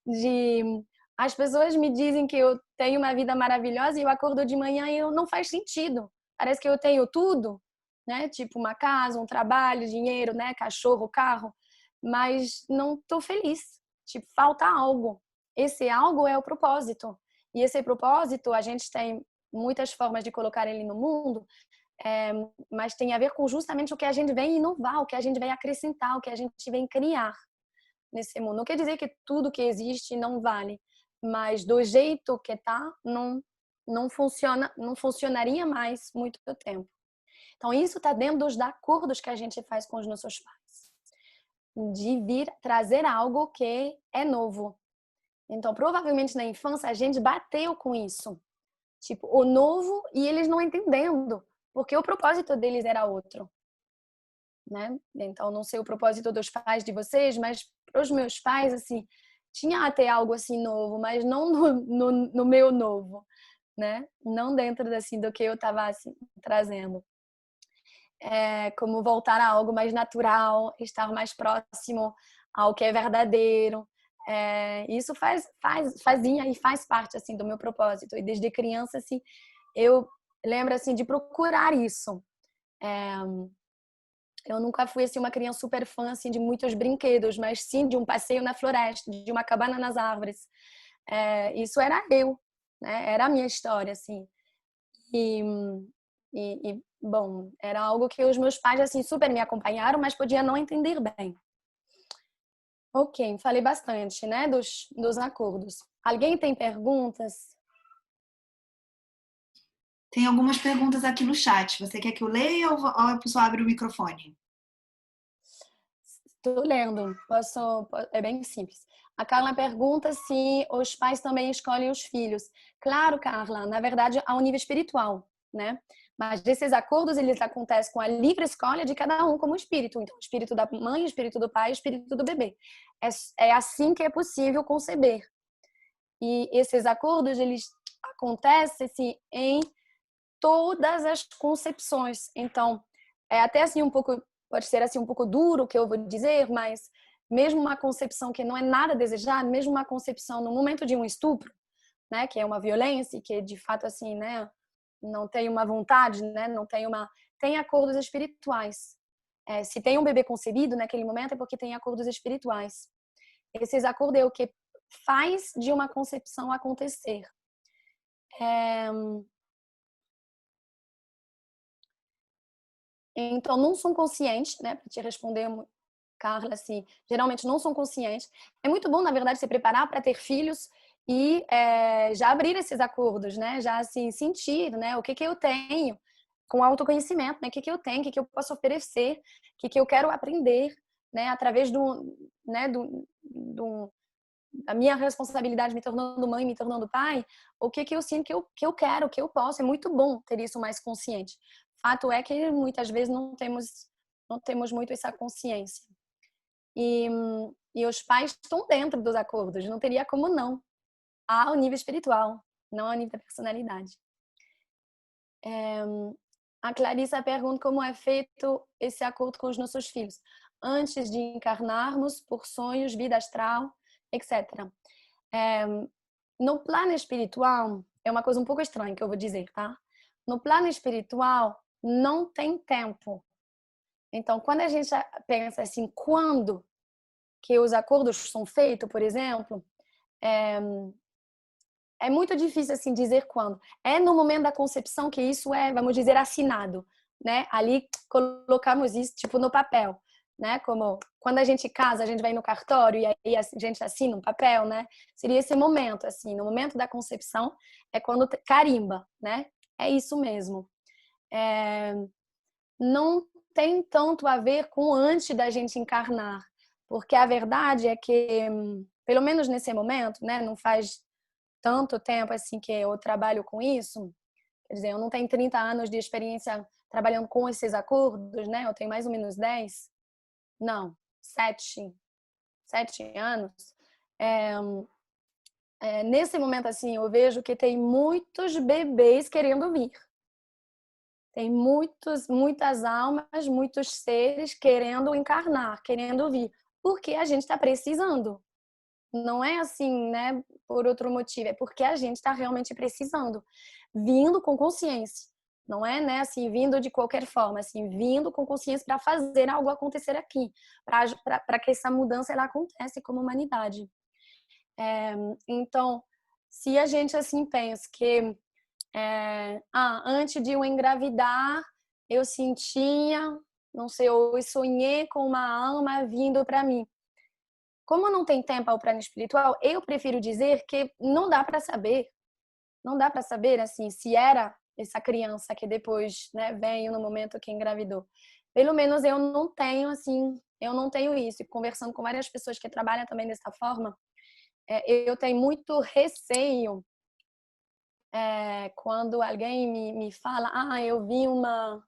De as pessoas me dizem que eu tenho uma vida maravilhosa e eu acordo de manhã e não faz sentido. Parece que eu tenho tudo, né? Tipo uma casa, um trabalho, dinheiro, né? Cachorro, carro, mas não estou feliz. Tipo, falta algo. Esse algo é o propósito. E esse propósito, a gente tem muitas formas de colocar ele no mundo, mas tem a ver com justamente o que a gente vem inovar, o que a gente vem acrescentar, o que a gente vem criar nesse mundo. Não quer dizer que tudo que existe não vale, mas do jeito que tá, não funciona, não funcionaria mais muito tempo. Então isso está dentro dos acordos que a gente faz com os nossos pais, de vir trazer algo que é novo. Então provavelmente na infância a gente bateu com isso, tipo o novo, e eles não entendendo, porque o propósito deles era outro. Né? Então, não sei o propósito dos pais de vocês, mas para os meus pais, assim, tinha até algo assim novo, mas não no meu novo, né? Não dentro assim, do que eu estava assim, trazendo. Como voltar a algo mais natural, estar mais próximo ao que é verdadeiro. Isso fazia e faz parte assim do meu propósito. E desde criança, assim, eu lembro, assim, de procurar isso. Eu nunca fui, assim, uma criança super fã, assim, de muitos brinquedos, mas sim de um passeio na floresta, de uma cabana nas árvores. Isso era eu, né? Era a minha história, assim. E, bom, era algo que os meus pais, assim, super me acompanharam, mas podia não entender bem. Ok, falei bastante, né, dos acordos. Alguém tem perguntas? Tem algumas perguntas aqui no chat. Você quer que eu leia ou a pessoa abre o microfone? Estou lendo. É bem simples. A Carla pergunta se os pais também escolhem os filhos. Claro, Carla, na verdade, a um nível espiritual, né? Mas esses acordos, eles acontecem com a livre escolha de cada um como espírito. Então, o espírito da mãe, o espírito do pai, o espírito do bebê. É assim que é possível conceber. E esses acordos, eles acontecem assim, em todas as concepções. Então, é até assim um pouco, pode ser assim um pouco duro o que eu vou dizer, mas mesmo uma concepção que não é nada desejada, mesmo uma concepção no momento de um estupro, né, que é uma violência, que de fato assim, né, não tem uma vontade, né, não tem tem acordos espirituais. Se tem um bebê concebido naquele momento é porque tem acordos espirituais. Esses acordos é o que faz de uma concepção acontecer. Então, não são conscientes, né? Para te responder, Carla, assim, geralmente não são conscientes. É muito bom, na verdade, se preparar para ter filhos e já abrir esses acordos, né? Já assim, sentir, né? O que eu tenho com autoconhecimento, né? O que eu tenho, o que eu posso oferecer, o que eu quero aprender, né? Através né? Da minha responsabilidade me tornando mãe, me tornando pai, o que eu sinto que eu quero, que eu posso. É muito bom ter isso mais consciente. Fato é que muitas vezes não temos muito essa consciência. E os pais estão dentro dos acordos, não teria como não. Ao nível espiritual, não ao nível da personalidade. A Clarissa pergunta como é feito esse acordo com os nossos filhos. Antes de encarnarmos, por sonhos, vida astral, etc. No plano espiritual, é uma coisa um pouco estranha que eu vou dizer, tá? No plano espiritual, não tem tempo. Então, quando a gente pensa assim, quando que os acordos são feitos, por exemplo, é muito difícil assim dizer quando. É no momento da concepção que isso é, vamos dizer, assinado, né? Ali colocamos isso tipo no papel, né? Como quando a gente casa, a gente vai no cartório e aí a gente assina um papel, né? Seria esse momento, assim, no momento da concepção é quando carimba, né? É isso mesmo. Não tem tanto a ver com antes da gente encarnar, porque a verdade é que, pelo menos nesse momento, né? Não faz tanto tempo assim que eu trabalho com isso, quer dizer, eu não tenho 30 anos de experiência trabalhando com esses acordos, né? Eu tenho mais ou menos 10, não, 7 anos. Nesse momento, assim, eu vejo que tem muitos bebês querendo vir. Tem muitas almas, muitos seres querendo encarnar, querendo vir, porque a gente está precisando. Não é assim, né, por outro motivo, é porque a gente está realmente precisando, vindo com consciência. Não é, né, assim, vindo de qualquer forma, assim, vindo com consciência para fazer algo acontecer aqui, para que essa mudança ela acontece como humanidade. Então, se a gente assim pensa que antes de eu engravidar, eu sentia, não sei, eu sonhei com uma alma vindo para mim. Como não tem tempo ao plano espiritual, eu prefiro dizer que não dá para saber. Não dá para saber, assim, se era essa criança que depois, né, veio no momento que engravidou. Pelo menos eu não tenho, assim, eu não tenho isso. E conversando com várias pessoas que trabalham também dessa forma, eu tenho muito receio quando alguém me fala, eu vi uma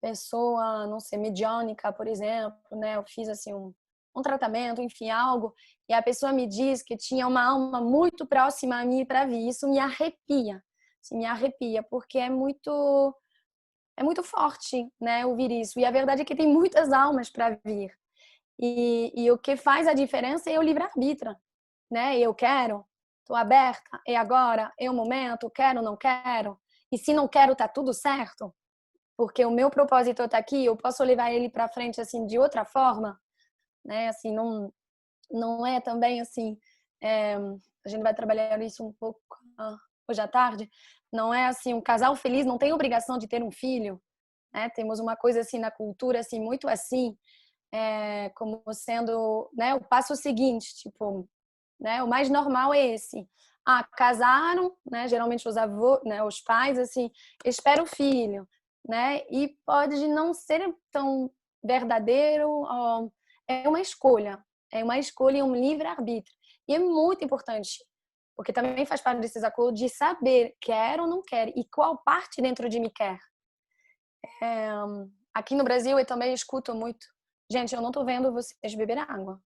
pessoa, não sei, mediúnica, por exemplo, né, eu fiz, assim, um tratamento, enfim, algo, e a pessoa me diz que tinha uma alma muito próxima a mim para vir. Isso me arrepia, assim, me arrepia, porque é muito forte, né, ouvir isso. E a verdade é que tem muitas almas para vir. E o que faz a diferença é o livre-arbítrio, né? Eu quero, estou aberta, é agora, é o momento, quero, não quero. E se não quero, tá tudo certo? Porque o meu propósito está aqui, eu posso levar ele para frente assim de outra forma, né? Assim, não é também assim, a gente vai trabalhar isso um pouco hoje à tarde. Não é assim, um casal feliz não tem obrigação de ter um filho, né? Temos uma coisa assim na cultura assim muito assim, como sendo, né, o passo seguinte, tipo, né, o mais normal é esse. Casaram, né, geralmente os avós, né, os pais assim, espera o filho, né? E pode não ser tão verdadeiro, é uma escolha e um livre-arbítrio. E é muito importante, porque também faz parte desses acordos de saber quer ou não quer e qual parte dentro de mim quer. Aqui no Brasil eu também escuto muito. Gente, eu não tô vendo vocês beber água.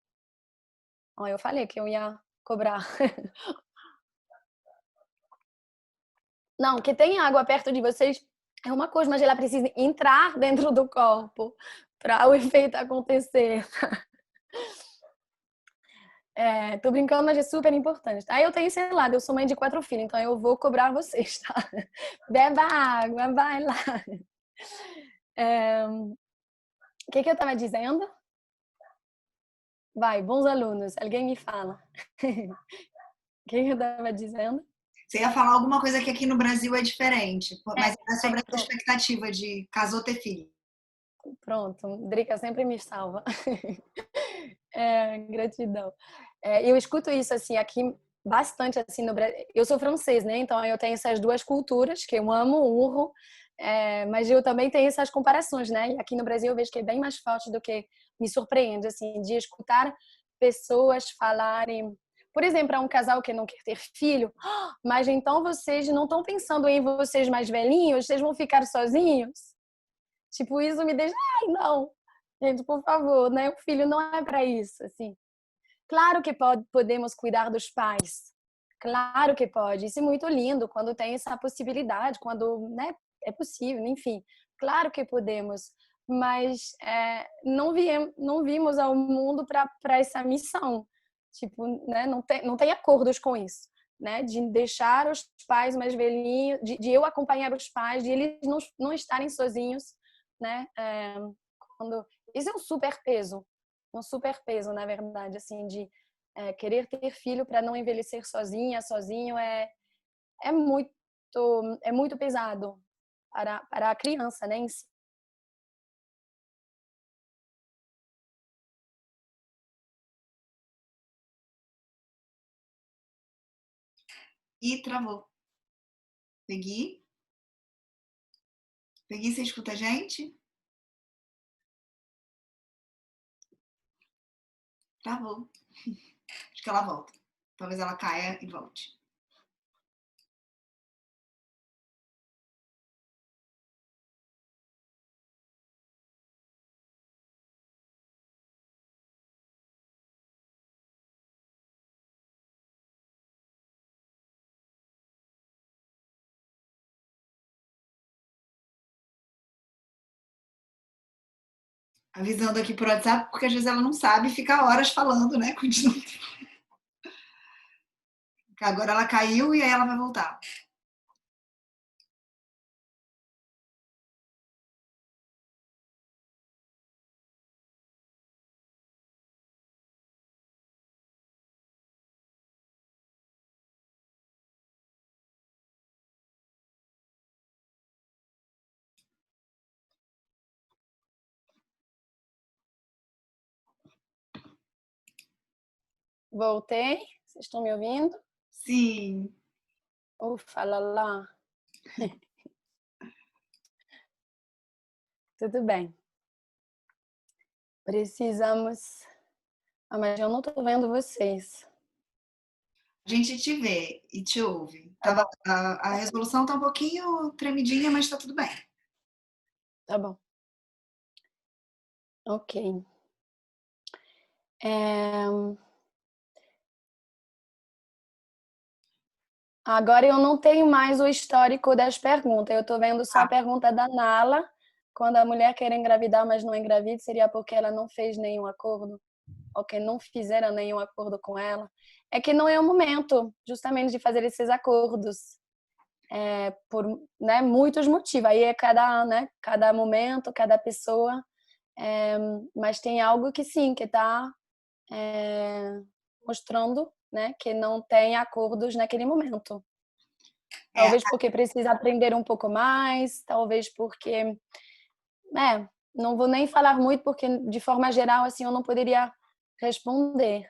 Eu falei que eu ia cobrar. Não, que tem água perto de vocês é uma coisa, mas ela precisa entrar dentro do corpo para o efeito acontecer. Tô brincando, mas é super importante. Aí eu tenho, sei lá, eu sou mãe de 4 filhos, então eu vou cobrar vocês, tá? Beba água, vai lá. O que eu estava dizendo? Vai, bons alunos, alguém me fala. O que eu estava dizendo? Você ia falar alguma coisa que aqui no Brasil é diferente, mas era sobre a sua Pronto. expectativa de casou ter filho. Pronto, Drica sempre me salva. Gratidão. Eu escuto isso assim aqui bastante assim no Brasil. Eu sou francês, né? Então eu tenho essas duas culturas que eu amo, honro, mas eu também tenho essas comparações, né? E aqui no Brasil eu vejo que é bem mais forte do que me surpreende assim de escutar pessoas falarem, por exemplo, é um casal que não quer ter filho, mas então vocês não estão pensando em vocês mais velhinhos, vocês vão ficar sozinhos? Tipo, isso me deixa, ai, não. Gente, por favor, né? O filho não é para isso, assim. Claro que podemos cuidar dos pais. Claro que pode. Isso é muito lindo quando tem essa possibilidade, quando, né, é possível, enfim. Claro que podemos, mas não vimos ao mundo para essa missão. Tipo, né, não tem acordos com isso, né? De deixar os pais mais velhinhos, de eu acompanhar os pais, de eles não estarem sozinhos, né? Quando isso é um super peso, na verdade, assim, de querer ter filho para não envelhecer sozinha, sozinho é muito é muito pesado para a criança, né? Em si. E travou. Pegui. Pegui, você escuta a gente? Travou. Acho que ela volta. Talvez ela caia e volte. Avisando aqui por WhatsApp, porque às vezes ela não sabe, fica horas falando, né? Continua. Agora ela caiu e aí ela vai voltar. Voltei. Vocês estão me ouvindo? Sim. Ufa, lá. Tudo bem. Precisamos. Mas eu não estou vendo vocês. A gente te vê e te ouve. Tá bom, A resolução tá um pouquinho tremidinha, mas tá tudo bem. tá bom. Ok. Agora eu não tenho mais o histórico das perguntas. Eu estou vendo só a pergunta da Nala. Quando a mulher quer engravidar, mas não engravida, seria porque ela não fez nenhum acordo? Ou que não fizeram nenhum acordo com ela? É que não é o momento, justamente, de fazer esses acordos. por, né, muitos motivos. Aí é cada momento, cada pessoa, mas tem algo que sim, que está mostrando, né, que não tem acordos naquele momento. Talvez porque precisa aprender um pouco mais, talvez porque, não vou nem falar muito porque de forma geral assim eu não poderia responder.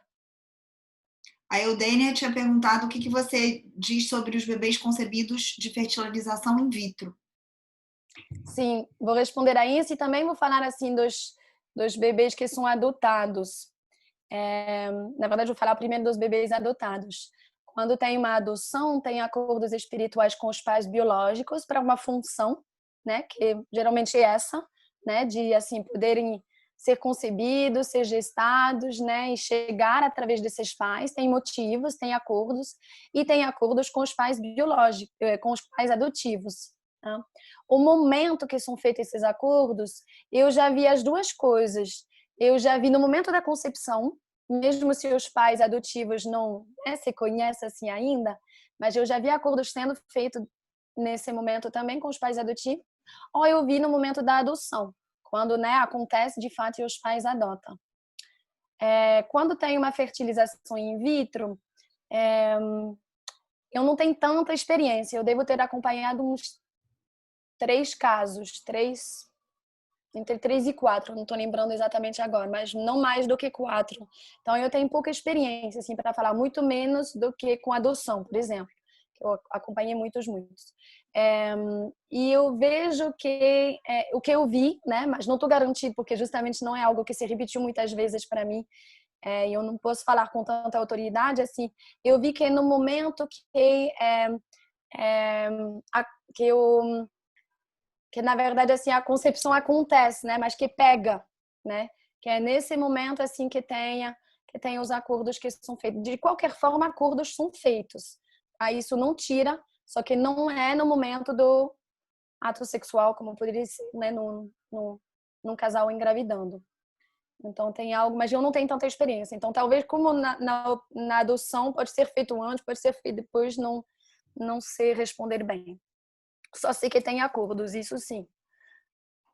A Eudênia tinha perguntado o que você diz sobre os bebês concebidos de fertilização in vitro. Sim, vou responder a isso e também vou falar assim dos bebês que são adotados. Na verdade, vou falar primeiro dos bebês adotados. Quando tem uma adoção, tem acordos espirituais com os pais biológicos para uma função, né, que geralmente é essa, né, de assim poderem ser concebidos, ser gestados, né, e chegar através desses pais. Tem motivos, tem acordos e tem acordos com os pais biológicos, com os pais adotivos. Tá? O momento que são feitos esses acordos, eu já vi as duas coisas. Eu já vi no momento da concepção, mesmo se os pais adotivos não se conhecem assim ainda, mas eu já vi acordos sendo feitos nesse momento também com os pais adotivos, ou eu vi no momento da adoção, quando acontece de fato e os pais adotam. Quando tem uma fertilização in vitro, eu não tenho tanta experiência, eu devo ter acompanhado uns 3 casos, entre 3 e 4, não estou lembrando exatamente agora, mas não mais do que 4. Então, eu tenho pouca experiência, assim, para falar, muito menos do que com adoção, por exemplo, que eu acompanhei muitos. E eu vejo que o que eu vi, né, mas não estou garantido, porque justamente não é algo que se repetiu muitas vezes para mim, e eu não posso falar com tanta autoridade, assim, eu vi que no momento que na verdade assim a concepção acontece, né, mas que pega, né, que é nesse momento assim que tenha os acordos que são feitos. De qualquer forma, acordos são feitos. Aí isso não tira, só que não é no momento do ato sexual, como poderia ser, né, num casal engravidando. Então tem algo, mas eu não tenho tanta experiência. Então talvez como na adoção pode ser feito antes, pode ser feito depois, não sei responder bem. Só sei que tem acordos, isso sim.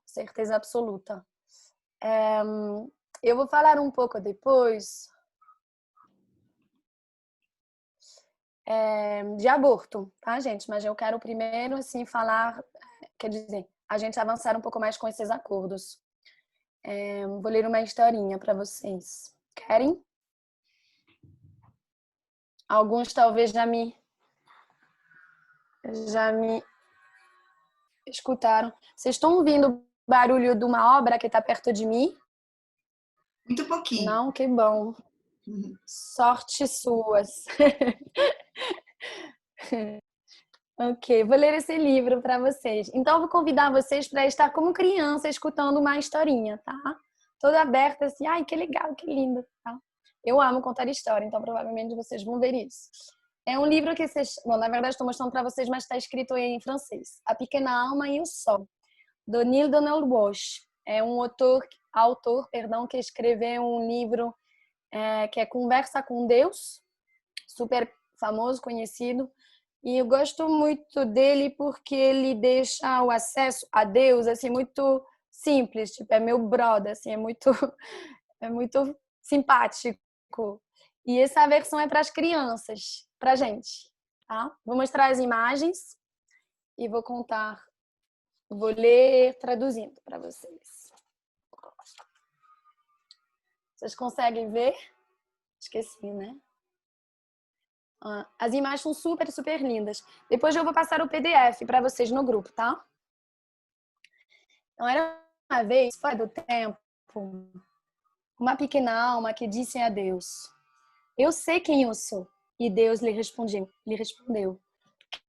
Certeza absoluta. Eu vou falar um pouco depois de aborto, tá, gente? Mas eu quero primeiro, assim, falar, quer dizer, a gente avançar um pouco mais com esses acordos. Vou ler uma historinha para vocês. Querem? Alguns talvez já me escutaram. Vocês estão ouvindo o barulho de uma obra que está perto de mim? Muito pouquinho. Não? Que bom. Sorte suas. Ok, vou ler esse livro para vocês. Então, eu vou convidar vocês para estar como criança escutando uma historinha, tá? Toda aberta assim, ai, que legal, que lindo, tá? Eu amo contar história, então provavelmente vocês vão ver isso. É um livro que vocês... Bom, na verdade estou mostrando para vocês, mas está escrito em francês. A Pequena Alma e o Sol, do Neil Donald Walsh. É um autor, que escreveu um livro que é Conversa com Deus, super famoso, conhecido. E eu gosto muito dele porque ele deixa o acesso a Deus assim muito simples, tipo, é meu brother, assim, é muito simpático. E essa versão é para as crianças, pra gente, tá? Vou mostrar as imagens e vou ler traduzindo para vocês. Vocês conseguem ver? Esqueci, né? As imagens são super, super lindas. Depois eu vou passar o PDF para vocês no grupo, tá? Então, era uma vez, fora do tempo, uma pequena alma que disse a Deus: eu sei quem eu sou. E Deus lhe respondeu: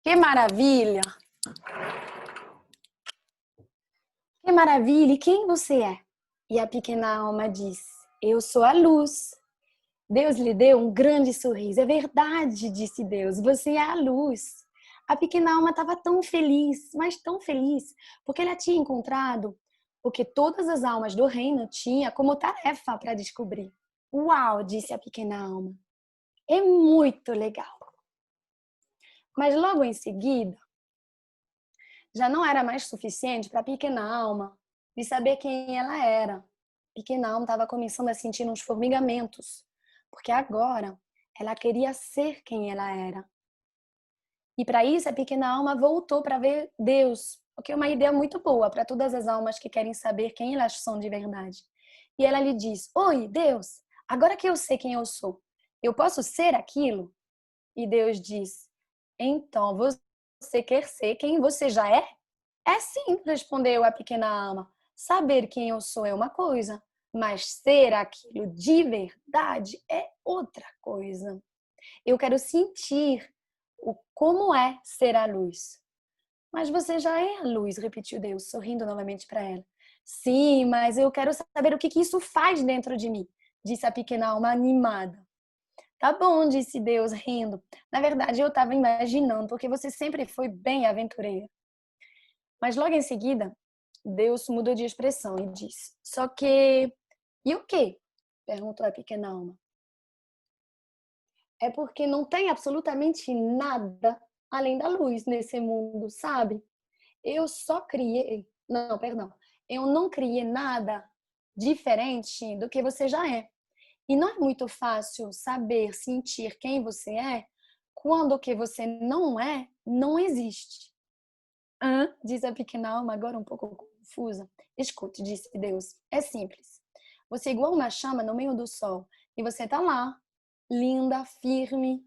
que maravilha! Que maravilha! E quem você é? E a pequena alma disse: eu sou a luz. Deus lhe deu um grande sorriso. É verdade, disse Deus, você é a luz. A pequena alma estava tão feliz, mas tão feliz, porque ela tinha encontrado o que todas as almas do reino tinham como tarefa para descobrir. Uau, disse a pequena alma. É muito legal. Mas logo em seguida, já não era mais suficiente para a pequena alma de saber quem ela era. A pequena alma estava começando a sentir uns formigamentos, porque agora ela queria ser quem ela era. E para isso a pequena alma voltou para ver Deus, o que é uma ideia muito boa para todas as almas que querem saber quem elas são de verdade. E ela lhe diz: Oi, Deus, agora que eu sei quem eu sou, eu posso ser aquilo? E Deus diz: Então você quer ser quem você já é? É sim, respondeu a pequena alma. Saber quem eu sou é uma coisa, mas ser aquilo de verdade é outra coisa. Eu quero sentir como é ser a luz. Mas você já é a luz, repetiu Deus, sorrindo novamente para ela. Sim, mas eu quero saber o que isso faz dentro de mim, disse a pequena alma animada. Tá bom, disse Deus, rindo. Na verdade, eu estava imaginando, porque você sempre foi bem aventureira. Mas logo em seguida, Deus mudou de expressão e disse: Só que. E o quê? Perguntou a pequena alma. É porque não tem absolutamente nada além da luz nesse mundo, sabe? Eu só criei. Não, perdão. Eu não criei nada diferente do que você já é. E não é muito fácil saber, sentir quem você é quando o que você não é não existe. Diz a pequena alma, agora um pouco confusa. Escute, disse Deus, é simples. Você é igual uma chama no meio do sol e você tá lá, linda, firme,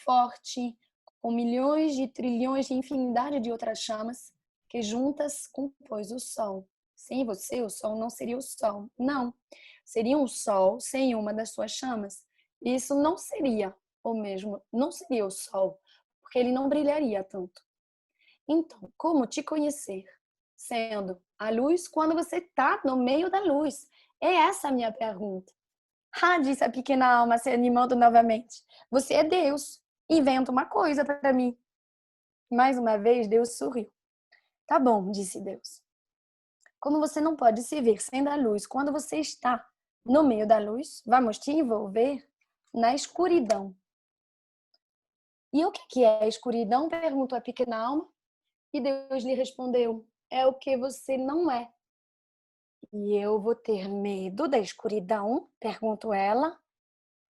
forte, com milhões de trilhões de infinidade de outras chamas que juntas compôs o sol. Sem você, o sol não seria o sol. Não. Seria um sol sem uma das suas chamas. Isso não seria o mesmo, não seria o sol, porque ele não brilharia tanto. Então, como te conhecer? Sendo a luz quando você está no meio da luz? É essa a minha pergunta. Disse a pequena alma, se animando novamente. Você é Deus. Inventa uma coisa para mim. Mais uma vez, Deus sorriu. Tá bom, disse Deus. Como você não pode se ver sem a luz quando você está no meio da luz, vamos te envolver na escuridão. E o que é a escuridão? Perguntou a pequena alma. E Deus lhe respondeu: é o que você não é. E eu vou ter medo da escuridão? Perguntou ela.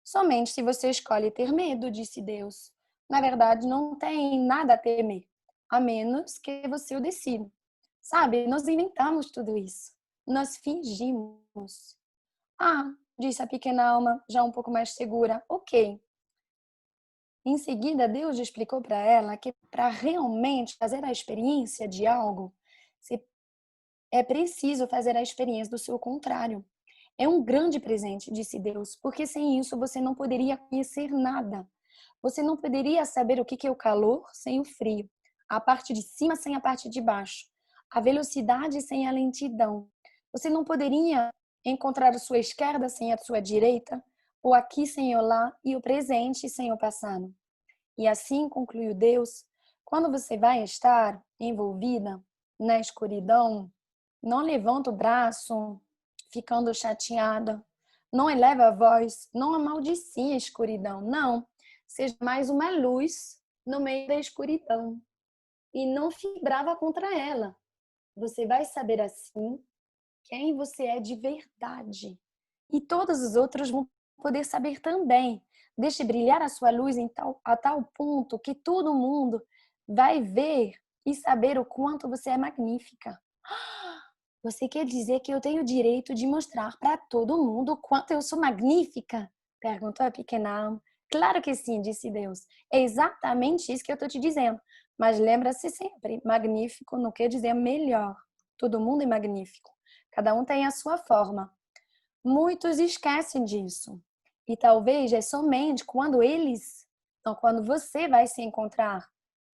Somente se você escolhe ter medo, disse Deus. Na verdade, não tem nada a temer, a menos que você o decida. Sabe, nós inventamos tudo isso. Nós fingimos. Disse a pequena alma, já um pouco mais segura. Ok. Em seguida, Deus explicou para ela que para realmente fazer a experiência de algo, é preciso fazer a experiência do seu contrário. É um grande presente, disse Deus, porque sem isso você não poderia conhecer nada. Você não poderia saber o que é o calor sem o frio, a parte de cima sem a parte de baixo, a velocidade sem a lentidão. Você não poderia encontrar a sua esquerda sem a sua direita, o aqui sem o lá e o presente sem o passado. E assim, concluiu Deus, quando você vai estar envolvida na escuridão, não levanta o braço, ficando chateada. Não eleva a voz, não amaldicie a escuridão. Não. Seja mais uma luz no meio da escuridão. E não fique brava contra ela. Você vai saber assim quem você é de verdade. E todos os outros vão poder saber também. Deixe brilhar a sua luz a tal ponto que todo mundo vai ver e saber o quanto você é magnífica. Você quer dizer que eu tenho o direito de mostrar para todo mundo o quanto eu sou magnífica? Perguntou a pequena alma. Claro que sim, disse Deus. É exatamente isso que eu estou te dizendo. Mas lembra-se sempre, magnífico não quer dizer melhor. Todo mundo é magnífico. Cada um tem a sua forma. Muitos esquecem disso. E talvez é somente quando você vai se encontrar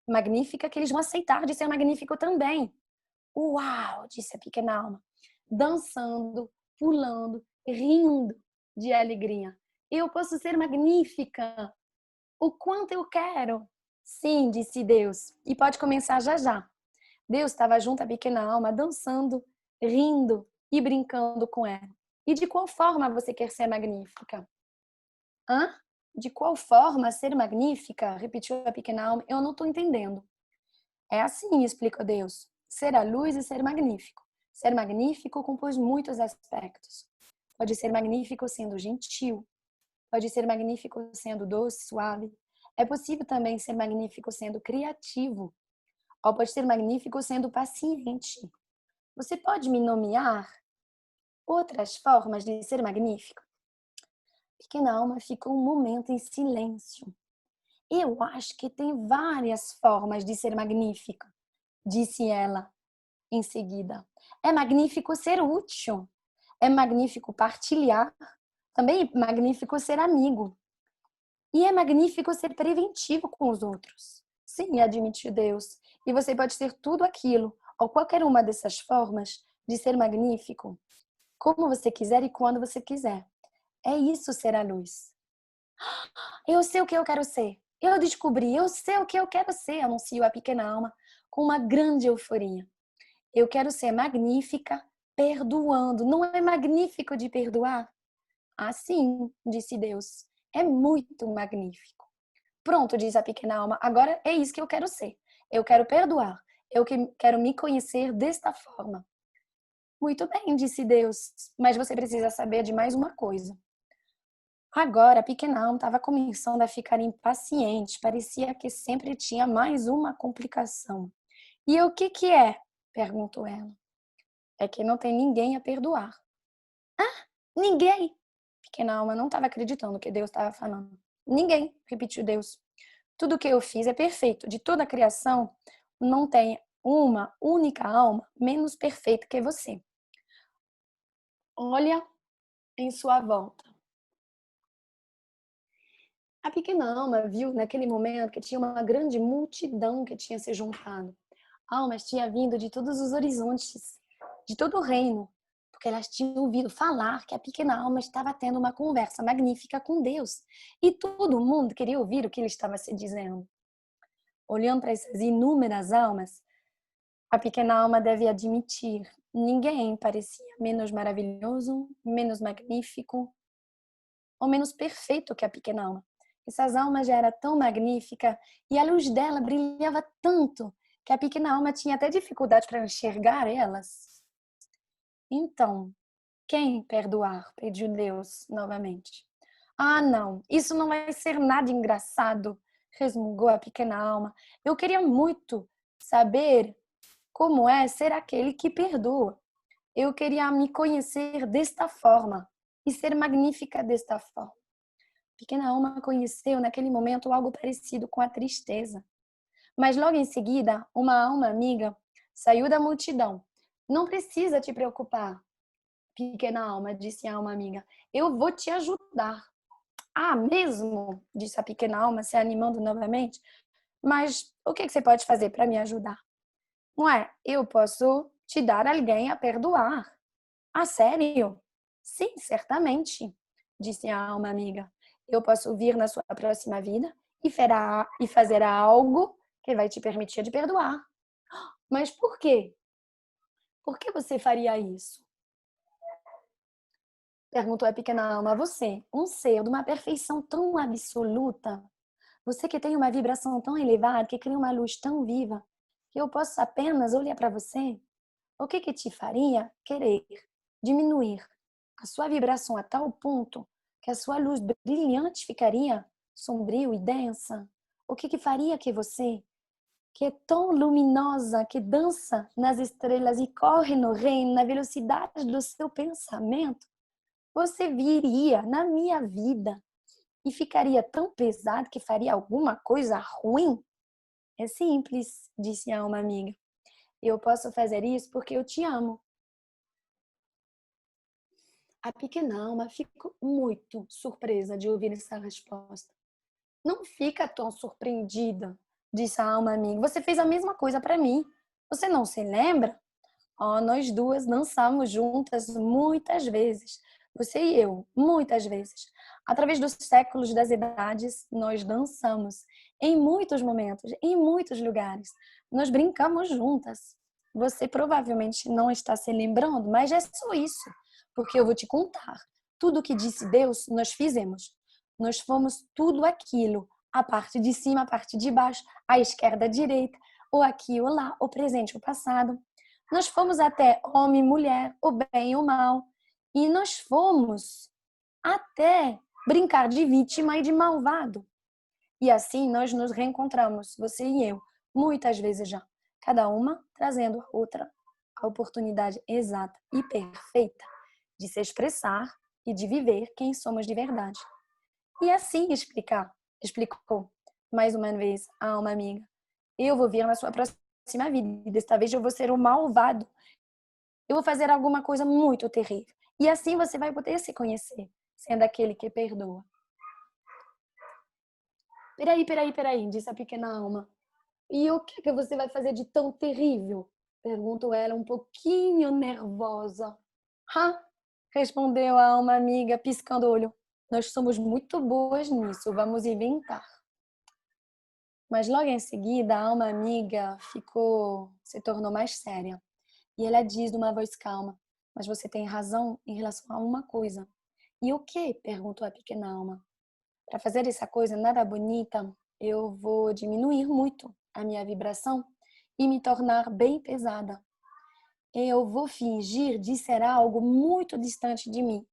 magnífica, que eles vão aceitar de ser magnífico também. Uau, disse a pequena alma, dançando, pulando, rindo de alegria. Eu posso ser magnífica. O quanto eu quero. Sim, disse Deus, e pode começar já já. Deus estava junto à pequena alma, dançando, rindo e brincando com ela. E de qual forma você quer ser magnífica? De qual forma ser magnífica? Repetiu a pequena alma. Eu não estou entendendo. É assim, explicou Deus. Ser a luz e ser magnífico. Ser magnífico compôs muitos aspectos. Pode ser magnífico sendo gentil. Pode ser magnífico sendo doce, suave. É possível também ser magnífico sendo criativo. Ou pode ser magnífico sendo paciente. Você pode me nomear outras formas de ser magnífico? Pequena alma ficou um momento em silêncio. Eu acho que tem várias formas de ser magnífica, disse ela em seguida. É magnífico ser útil. É magnífico partilhar. Também é magnífico ser amigo. E é magnífico ser preventivo com os outros. Sim, admitiu Deus. E você pode ser tudo aquilo, ou qualquer uma dessas formas de ser magnífico, como você quiser e quando você quiser. É isso ser a luz. Eu sei o que eu quero ser. Eu descobri, eu sei o que eu quero ser, anunciou a pequena alma com uma grande euforia. Eu quero ser magnífica perdoando. Não é magnífico de perdoar? Assim, disse Deus. É muito magnífico. Pronto, diz a pequena alma. Agora é isso que eu quero ser. Eu quero perdoar. Eu quero me conhecer desta forma. Muito bem, disse Deus. Mas você precisa saber de mais uma coisa. Agora, a pequena alma estava começando a ficar impaciente. Parecia que sempre tinha mais uma complicação. E o que é? Perguntou ela. É que não tem ninguém a perdoar. Ah, ninguém? Pequena alma não estava acreditando no que Deus estava falando. Ninguém, repetiu Deus. Tudo que eu fiz é perfeito. De toda a criação, não tem uma única alma menos perfeita que você. Olha em sua volta. A pequena alma viu naquele momento que tinha uma grande multidão que tinha se juntado. Almas tinham vindo de todos os horizontes, de todo o reino, porque elas tinham ouvido falar que a pequena alma estava tendo uma conversa magnífica com Deus. E todo mundo queria ouvir o que ele estava se dizendo. Olhando para essas inúmeras almas, a pequena alma deve admitir, ninguém parecia menos maravilhoso, menos magnífico ou menos perfeito que a pequena alma. Essas almas já era tão magnífica e a luz dela brilhava tanto que a pequena alma tinha até dificuldade para enxergar elas. Então, quem perdoar? Pediu Deus novamente. Ah, não, isso não vai ser nada engraçado, resmungou a pequena alma. Eu queria muito saber como é ser aquele que perdoa. Eu queria me conhecer desta forma e ser magnífica desta forma. A pequena alma conheceu naquele momento algo parecido com a tristeza. Mas logo em seguida, uma alma amiga saiu da multidão. Não precisa te preocupar, pequena alma, disse a alma amiga. Eu vou te ajudar. Ah, mesmo? Disse a pequena alma, se animando novamente. Mas o que você pode fazer para me ajudar? Ué, eu posso te dar alguém a perdoar. Ah, sério? Sim, certamente, disse a alma amiga. Eu posso vir na sua próxima vida e fazer algo que vai te permitir de perdoar. Mas por quê? Por que você faria isso? Perguntou a pequena alma. Você, um ser de uma perfeição tão absoluta, você que tem uma vibração tão elevada, que cria uma luz tão viva, que eu posso apenas olhar para você? O que te faria querer diminuir a sua vibração a tal ponto que a sua luz brilhante ficaria sombrio e densa? O que faria que você, que é tão luminosa, que dança nas estrelas e corre no reino na velocidade do seu pensamento, você viria na minha vida e ficaria tão pesado que faria alguma coisa ruim? É simples, disse a uma amiga. Eu posso fazer isso porque eu te amo. A pequena alma ficou muito surpresa de ouvir essa resposta. Não fica tão surpreendida, disse a alma amiga. Você fez a mesma coisa para mim. Você não se lembra? Oh, nós duas dançamos juntas muitas vezes. Você e eu, muitas vezes. Através dos séculos das idades, nós dançamos em muitos momentos, em muitos lugares. Nós brincamos juntas. Você provavelmente não está se lembrando, mas é só isso. Porque eu vou te contar. Tudo que disse Deus, nós fizemos. Nós fomos tudo aquilo. A parte de cima, a parte de baixo, a esquerda, a direita. o aqui, o lá, o presente, o passado. Nós fomos até homem, mulher, o bem e o mal. E nós fomos até brincar de vítima e de malvado. E assim nós nos reencontramos, você e eu, muitas vezes já. Cada uma trazendo a outra a oportunidade exata e perfeita de se expressar e de viver quem somos de verdade. E assim explicou mais uma vez a uma amiga. Eu vou vir na sua próxima vida e desta vez eu vou ser o malvado. Eu vou fazer alguma coisa muito terrível. E assim você vai poder se conhecer, sendo aquele que perdoa. Peraí, disse a pequena alma. E o que você vai fazer de tão terrível? Perguntou ela um pouquinho nervosa. Ha! Respondeu a alma amiga, piscando o olho. Nós somos muito boas nisso, vamos inventar. Mas logo em seguida, a alma amiga se tornou mais séria. E ela diz numa voz calma, mas você tem razão em relação a uma coisa. E o que? Perguntou a pequena alma. Para fazer essa coisa nada bonita, eu vou diminuir muito a minha vibração e me tornar bem pesada. Eu vou fingir de ser algo muito distante de mim.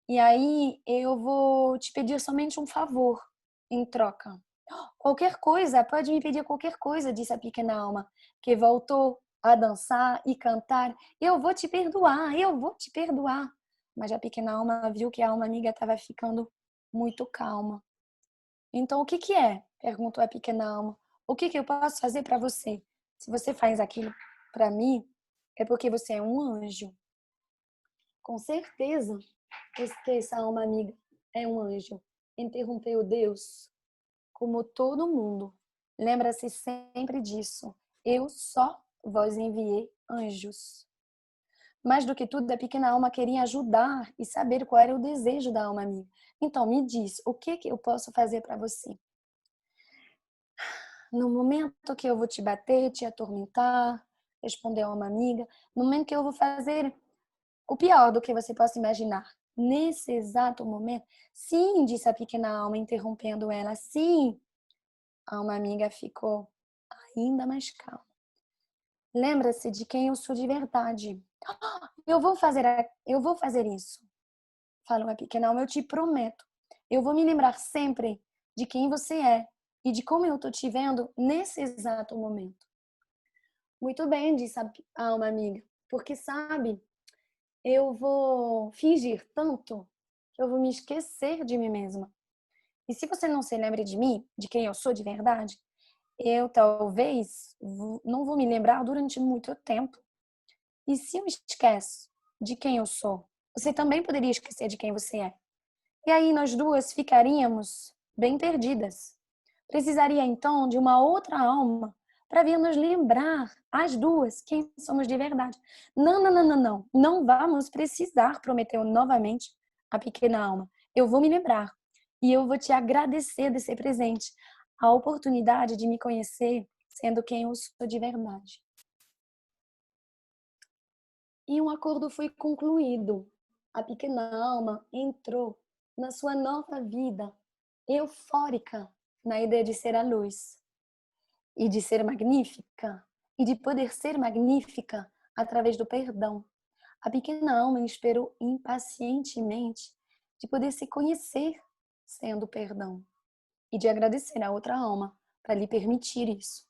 E aí eu vou te pedir somente um favor em troca. Qualquer coisa, pode me pedir qualquer coisa, disse a pequena alma, que voltou a dançar e cantar. Eu vou te perdoar, eu vou te perdoar. Mas a pequena alma viu que a alma amiga estava ficando muito calma. Então, o que que é? Perguntou a pequena alma. O que que eu posso fazer para você? Se você faz aquilo para mim, é porque você é um anjo. Com certeza, essa alma amiga é um anjo. Interrompeu Deus, como todo mundo. Lembra-se sempre disso. Eu só vos enviei anjos. Mais do que tudo, a pequena alma queria ajudar e saber qual era o desejo da alma amiga. Então, me diz, o que que eu posso fazer para você? No momento que eu vou te bater, te atormentar, respondeu uma amiga, no momento que eu vou fazer o pior do que você possa imaginar. Nesse exato momento, sim, disse a pequena alma, interrompendo ela, sim. A uma amiga ficou ainda mais calma. Lembra-se de quem eu sou de verdade. Eu vou fazer isso. Falou a pequena alma, eu te prometo. Eu vou me lembrar sempre de quem você é e de como eu tô te vendo nesse exato momento. Muito bem, disse a alma amiga, porque sabe, eu vou fingir tanto que eu vou me esquecer de mim mesma. E se você não se lembra de mim, de quem eu sou de verdade, eu talvez não vou me lembrar durante muito tempo. E se eu esqueço de quem eu sou, você também poderia esquecer de quem você é. E aí nós duas ficaríamos bem perdidas. Precisaria então de uma outra alma para vir nos lembrar, as duas, quem somos de verdade. Não. Não vamos precisar, prometeu novamente a pequena alma. Eu vou me lembrar e eu vou te agradecer de ser presente, a oportunidade de me conhecer sendo quem eu sou de verdade. E um acordo foi concluído. A pequena alma entrou na sua nova vida, eufórica na ideia de ser a luz e de ser magnífica e de poder ser magnífica através do perdão. A pequena alma esperou impacientemente de poder se conhecer sendo perdão e de agradecer a outra alma para lhe permitir isso.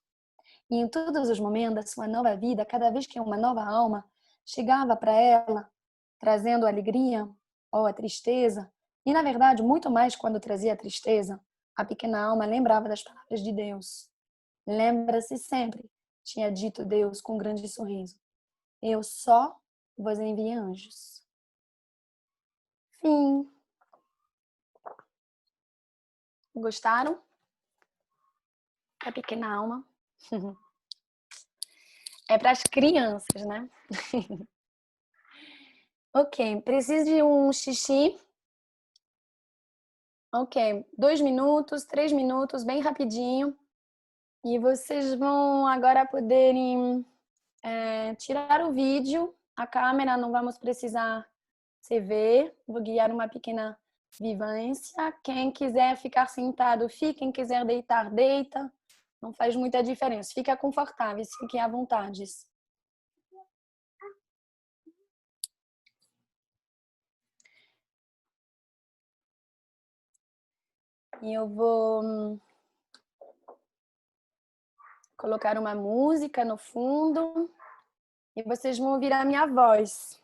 E em todos os momentos da sua nova vida, cada vez que uma nova alma chegava para ela, trazendo alegria ou a tristeza, e na verdade, muito mais quando trazia a tristeza, a pequena alma lembrava das palavras de Deus. Lembra-se sempre, tinha dito Deus com um grande sorriso. Eu só vos enviei anjos. Fim. Gostaram? A pequena alma. É para as crianças, né? Ok, preciso de um xixi. Ok, 2 minutos, 3 minutos, bem rapidinho. E vocês vão agora poderem tirar o vídeo. A câmera não vamos precisar se ver. Vou guiar uma pequena vivência. Quem quiser ficar sentado, fica. Quem quiser deitar, deita. Não faz muita diferença. Fiquem confortáveis, fiquem à vontade. E eu vou colocar uma música no fundo e vocês vão ouvir a minha voz.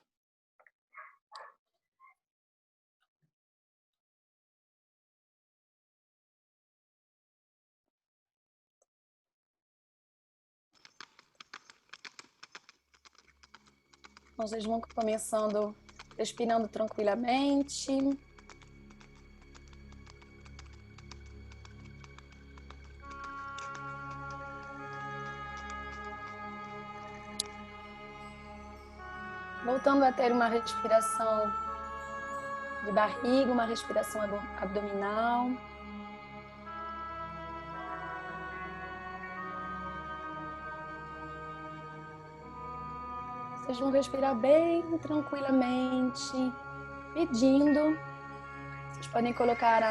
Então, vocês vão começando respirando tranquilamente. Voltando a ter uma respiração de barriga, uma respiração abdominal. Vocês vão respirar bem tranquilamente, pedindo. Vocês podem colocar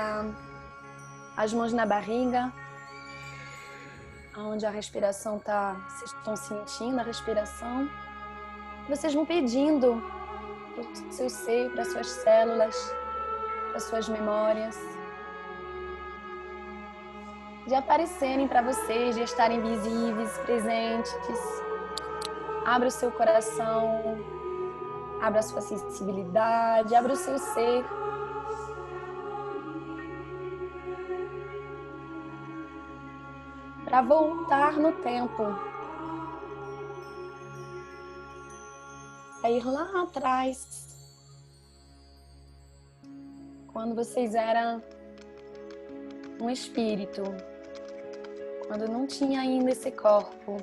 as mãos na barriga, onde a respiração está. Vocês estão sentindo a respiração. Vocês vão pedindo para o seu ser, para suas células, para suas memórias, de aparecerem para vocês, de estarem visíveis, presentes. Abra o seu coração, abra a sua sensibilidade, abra o seu ser. Para voltar no tempo. A ir lá atrás. Quando vocês eram um espírito. Quando não tinha ainda esse corpo.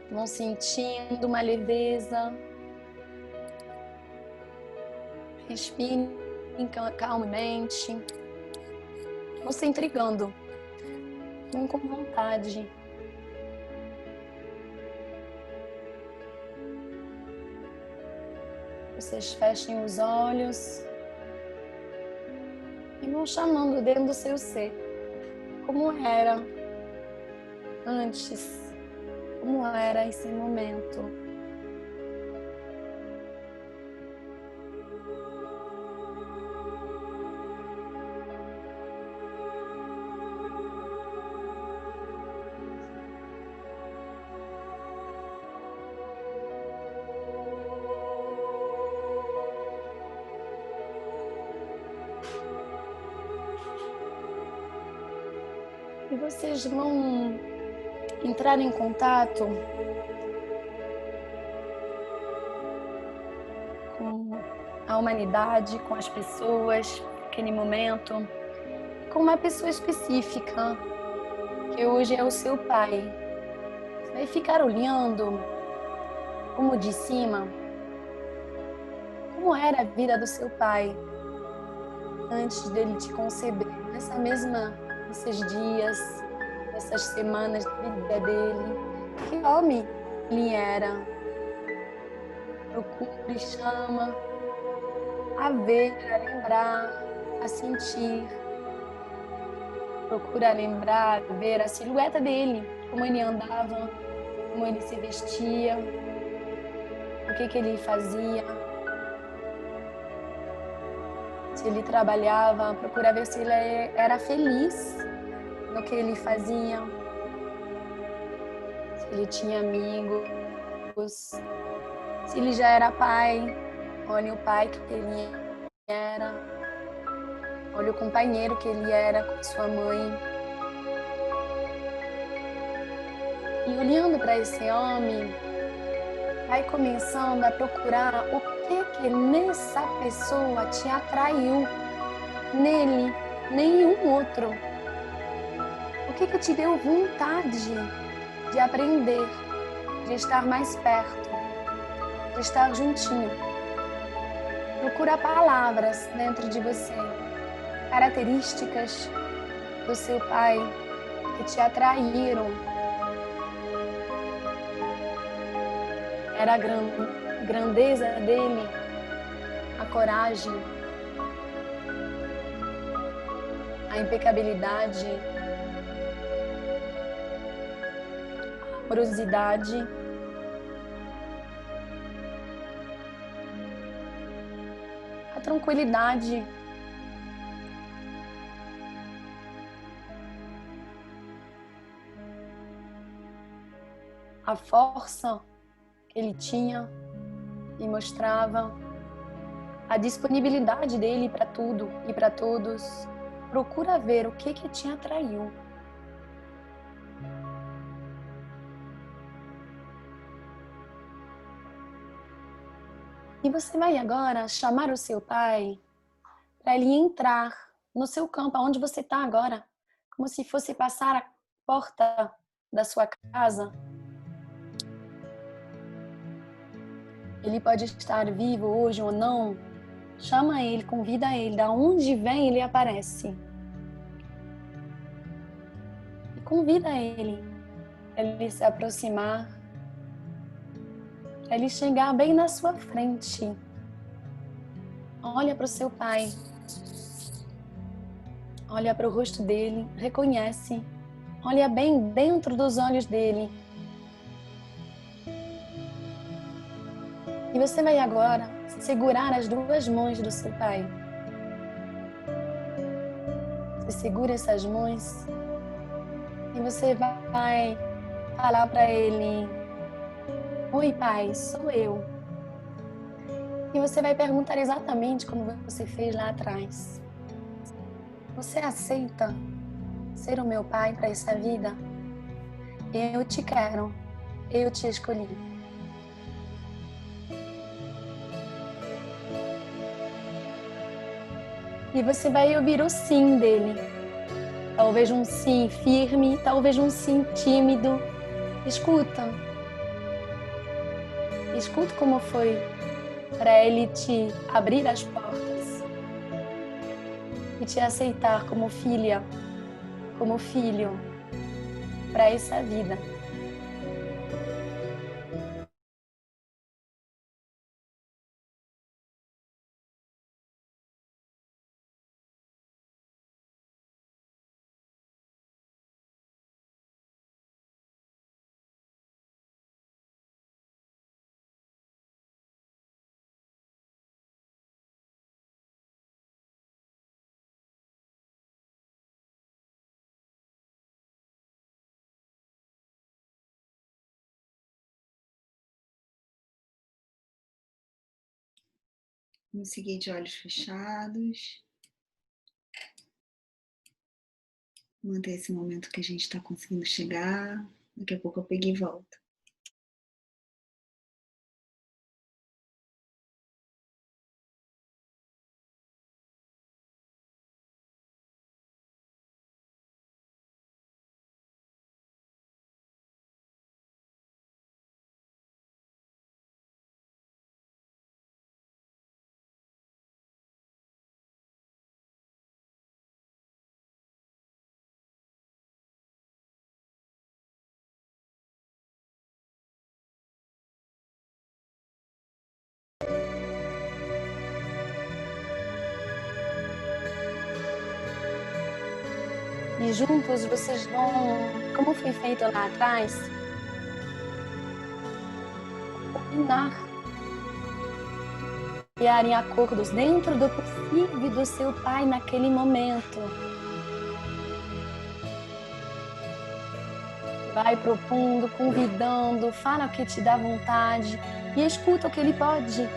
Vão sentindo uma leveza. Respirem calmamente. Vão se intrigando. Vão com vontade. Vocês fechem os olhos. E vão chamando dentro do seu ser. Como era antes. Como era esse momento? E vocês vão entrar em contato com a humanidade, com as pessoas, naquele momento, com uma pessoa específica, que hoje é o seu pai. Você vai ficar olhando, como de cima, como era a vida do seu pai antes dele te conceber, nesses dias, nessas semanas de vida dele. Que homem ele era? Procure, chama a ver, a lembrar, a sentir. Procura lembrar, ver a silhueta dele, como ele andava, como ele se vestia, o que ele fazia. Se ele trabalhava, procura ver se ele era feliz no que ele fazia, se ele tinha amigos, se ele já era pai. Olha o pai que ele era, olha o companheiro que ele era com sua mãe. E olhando para esse homem, vai começando a procurar o que nessa pessoa te atraiu, nele, nenhum outro. O que te deu vontade de aprender, de estar mais perto, de estar juntinho. Procura palavras dentro de você, características do seu pai que te atraíram. Era a grandeza dele, a coragem. a impecabilidade, a amorosidade, a tranquilidade, a força que ele tinha e mostrava, a disponibilidade dele para tudo e para todos. Procura ver o que te atraiu. E você vai agora chamar o seu pai para ele entrar no seu campo, onde você está agora, como se fosse passar a porta da sua casa. Ele pode estar vivo hoje ou não. Chama ele, convida ele. Da onde vem, ele aparece. E convida ele para ele se aproximar, para ele chegar bem na sua frente. Olha para o seu pai. Olha para o rosto dele, reconhece. Olha bem dentro dos olhos dele. E você vai agora segurar as duas mãos do seu pai. Você segura essas mãos e você vai falar para ele: oi, pai, sou eu. E você vai perguntar exatamente como você fez lá atrás. Você aceita ser o meu pai para essa vida? Eu te quero, eu te escolhi. E você vai ouvir o sim dele. Talvez um sim firme, talvez um sim tímido. Escuta. Escuta como foi para ele te abrir as portas e te aceitar como filha, como filho para essa vida. Vamos seguir de olhos fechados. Manter esse momento que a gente está conseguindo chegar. Daqui a pouco eu pego e volto. E juntos vocês vão, como foi feito lá atrás, combinar, criarem acordos dentro do possível do seu pai naquele momento. Vai propondo, convidando, fala o que te dá vontade e escuta o que ele pode,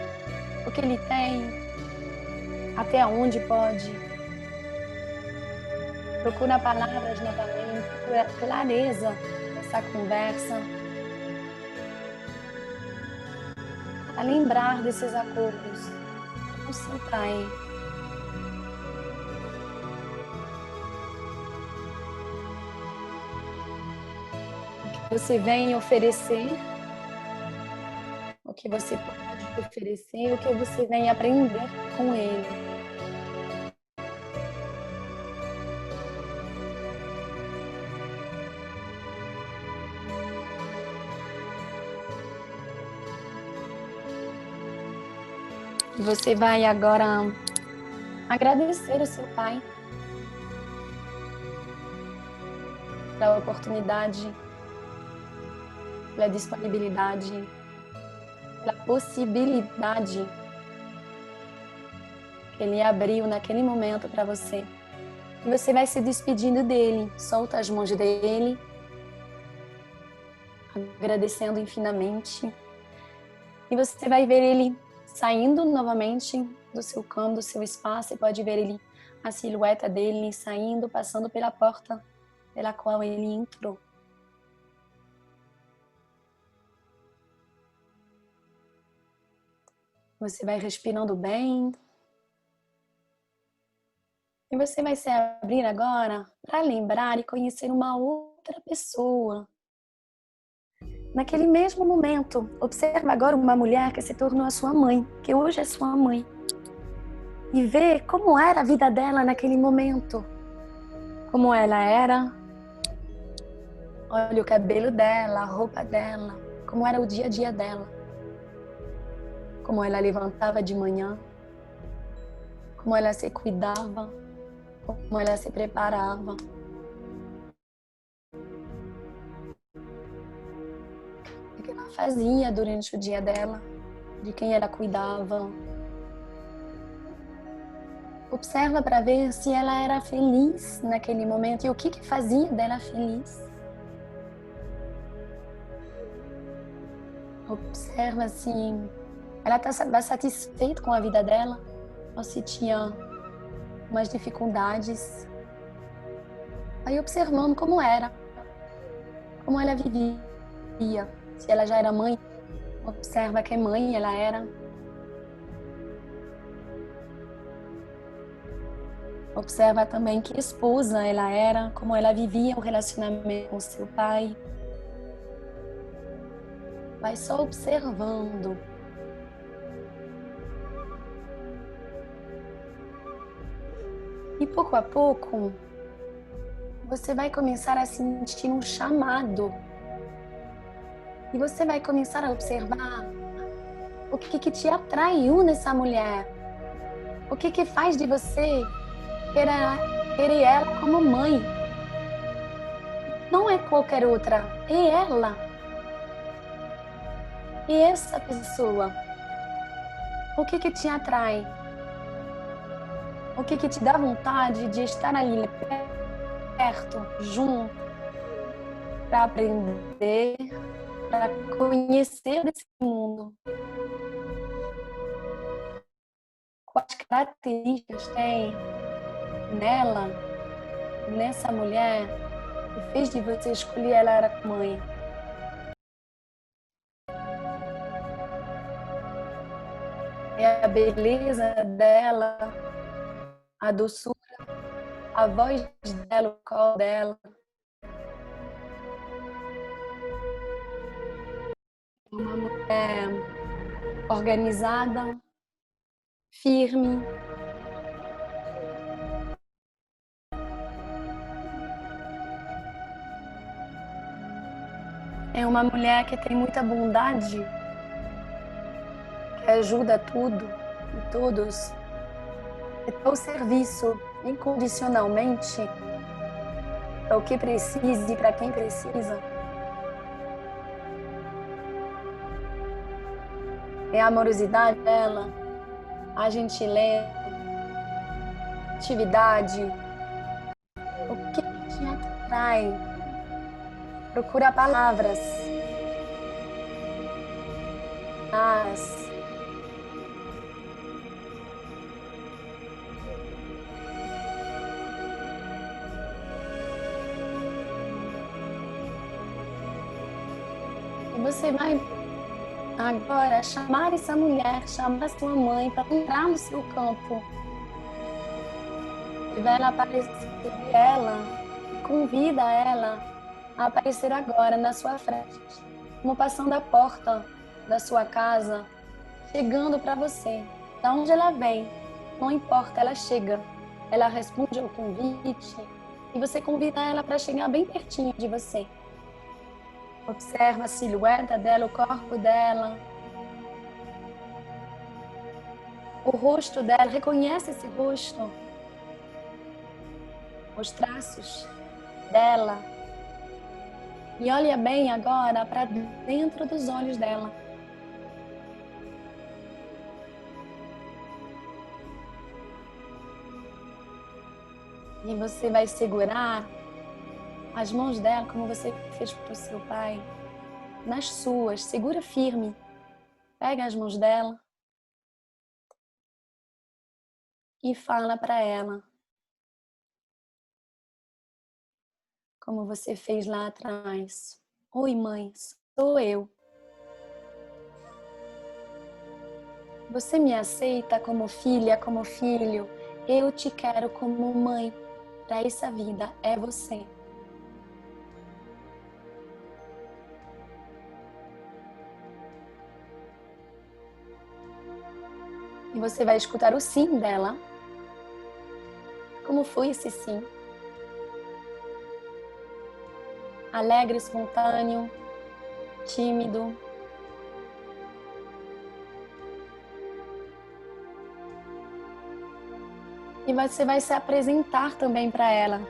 o que ele tem, até onde pode. Procura palavras novamente, procura clareza nessa conversa. A lembrar desses acordos com seu pai. O que você vem oferecer, o que você pode oferecer, o que você vem aprender com ele. Você vai agora agradecer o seu pai pela oportunidade, pela disponibilidade, pela possibilidade que Ele abriu naquele momento para você. E você vai se despedindo dele, solta as mãos dele, agradecendo infinitamente. E você vai ver ele saindo novamente do seu campo, do seu espaço, e pode ver ele, a silhueta dele saindo, passando pela porta pela qual ele entrou. Você vai respirando bem. E você vai se abrir agora para lembrar e conhecer uma outra pessoa. Naquele mesmo momento, observa agora uma mulher que se tornou a sua mãe, que hoje é sua mãe. E vê como era a vida dela naquele momento. Como ela era. Olha o cabelo dela, a roupa dela. Como era o dia a dia dela. Como ela levantava de manhã. Como ela se cuidava. Como ela se preparava. O que ela fazia durante o dia dela. De quem ela cuidava. Observa para ver se ela era feliz naquele momento e o que fazia dela feliz. Observa se ela estava satisfeita com a vida dela ou se tinha umas dificuldades. Aí observando como era, como ela vivia. Se ela já era mãe, observa que mãe ela era. Observa também que esposa ela era, como ela vivia o relacionamento com seu pai. Vai só observando. E pouco a pouco, você vai começar a sentir um chamado. E você vai começar a observar o que te atraiu nessa mulher. O que faz de você querer ela como mãe. Não é qualquer outra, é ela. E essa pessoa, o que te atrai? O que te dá vontade de estar ali perto, junto, para aprender, para conhecer desse mundo? Quais características tem nela, nessa mulher, que fez de você escolher ela era mãe? É a beleza dela, a doçura, a voz dela, o colo dela. Uma mulher organizada, firme. É uma mulher que tem muita bondade, que ajuda tudo e todos, que está ao serviço incondicionalmente para o que precisa e para quem precisa. É a amorosidade dela, a gentileza, a atividade. O que te atrai? Procura palavras. E você vai agora chamar essa mulher, chamar sua mãe para entrar no seu campo. E vai aparecer ela, convida ela a aparecer agora na sua frente, como passando a porta da sua casa, chegando para você. Da onde ela vem, não importa, ela chega. Ela responde ao convite e você convida ela para chegar bem pertinho de você. Observa a silhueta dela, o corpo dela, o rosto dela, reconhece esse rosto, os traços dela, E olha bem agora para dentro dos olhos dela. E você vai segurar as mãos dela, como você fez para o seu pai, nas suas. Segura firme. Pega as mãos dela e fala para ela, como você fez lá atrás. Oi, mãe, sou eu. Você me aceita como filha, como filho? Eu te quero como mãe. Para essa vida é você. E você vai escutar o sim dela. Como foi esse sim? Alegre, espontâneo, tímido. E você vai se apresentar também para ela.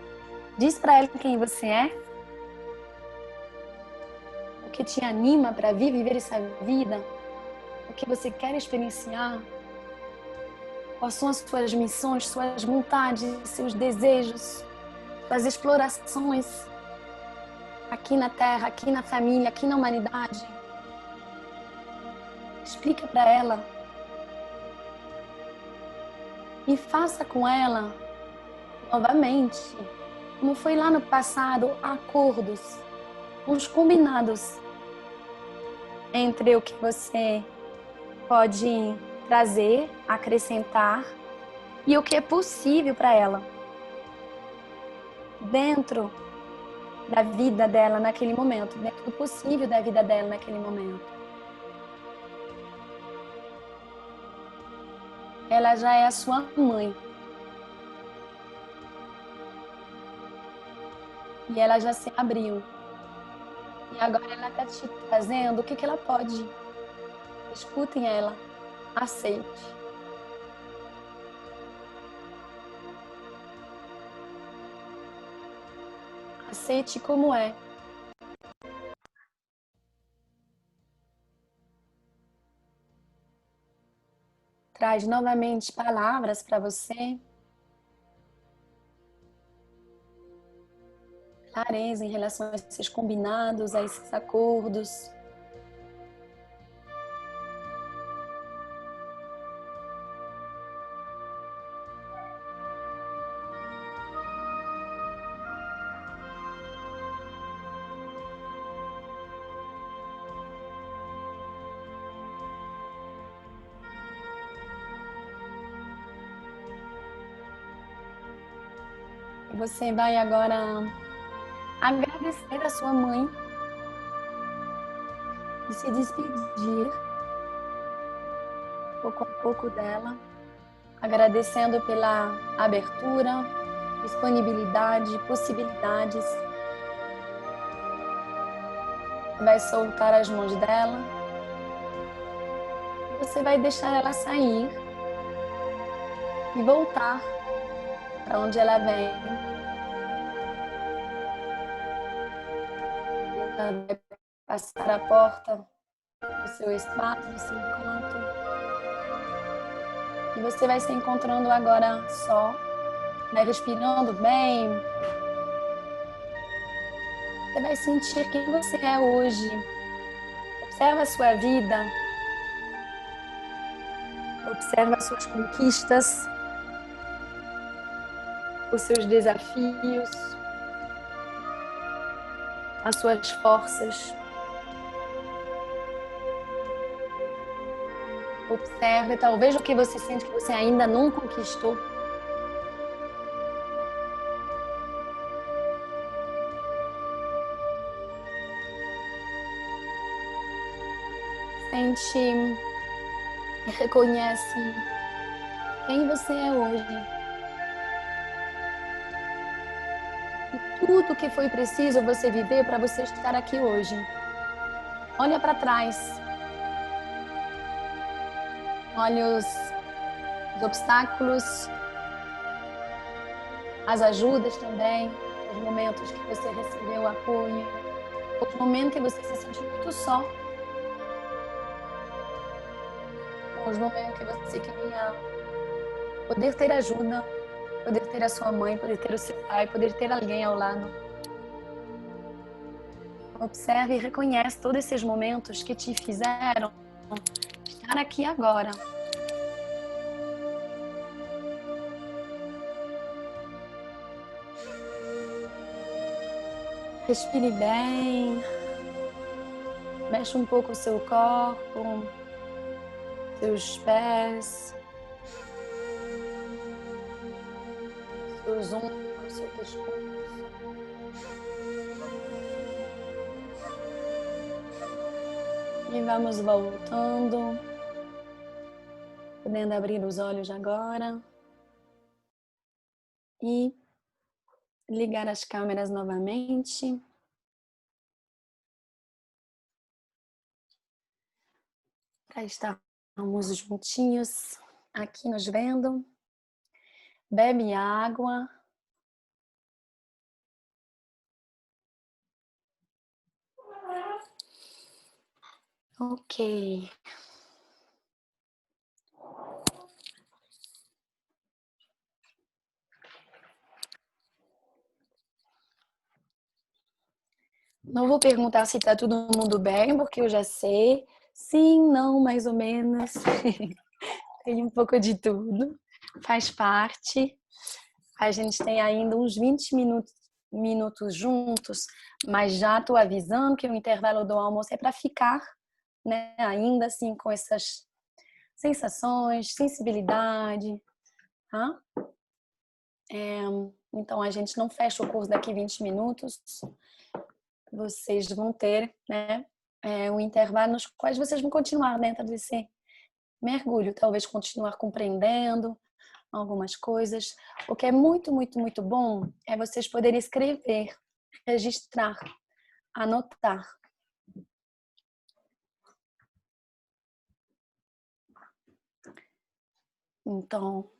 Diz para ela quem você é. O que te anima para viver essa vida. O que você quer experienciar. Quais são as suas missões, suas vontades, seus desejos, suas explorações aqui na Terra, aqui na família, aqui na humanidade. Explica para ela. E faça com ela, novamente, como foi lá no passado, acordos, uns combinados entre o que você pode trazer, acrescentar e o que é possível para ela. Dentro da vida dela naquele momento, dentro do possível da vida dela naquele momento. Ela já é a sua mãe. E ela já se abriu. E agora ela está te trazendo o que ela pode. Escutem ela. Aceite. Aceite como é. Traz novamente palavras para você. Clareza em relação a esses combinados, a esses acordos. Você vai agora agradecer a sua mãe e se despedir pouco a pouco dela, agradecendo pela abertura, disponibilidade, possibilidades. Vai soltar as mãos dela. Você vai deixar ela sair e voltar para onde ela vem. Ela vai passar a porta do seu espaço, do seu canto. E você vai se encontrando agora só. Vai respirando bem. Você vai sentir quem você é hoje. Observa a sua vida. Observa as suas conquistas. Os seus desafios. As suas forças. Observe talvez o que você sente que você ainda não conquistou. Sente e reconhece quem você é hoje. E tudo o que foi preciso você viver para você estar aqui hoje. Olha para trás. Olha os obstáculos, as ajudas também, os momentos que você recebeu apoio, Os momentos que você se sente muito só. Os momentos que você queria poder ter ajuda, poder ter a sua mãe, poder ter o seu pai, poder ter alguém ao lado. Observe e reconhece todos esses momentos que te fizeram estar aqui agora. Respire bem. Mexe um pouco o seu corpo, seus pés, seus ombros, seu pescoço. E vamos voltando, podendo abrir os olhos agora e ligar as câmeras novamente. Para estarmos juntinhos aqui nos vendo. Bebe água. Ok. Não vou perguntar se tá todo mundo bem, porque eu já sei. Sim, não, mais ou menos. Tem um pouco de tudo. Faz parte. A gente tem ainda uns 20 minutos juntos, mas já estou avisando que o intervalo do almoço é para ficar, né, ainda assim com essas sensações, sensibilidade, tá? Então a gente não fecha o curso daqui 20 minutos. Vocês vão ter, né, um intervalo nos quais vocês vão continuar dentro desse mergulho, talvez continuar compreendendo algumas coisas. O que é muito, muito, muito bom é vocês poderem escrever, registrar, anotar. Então,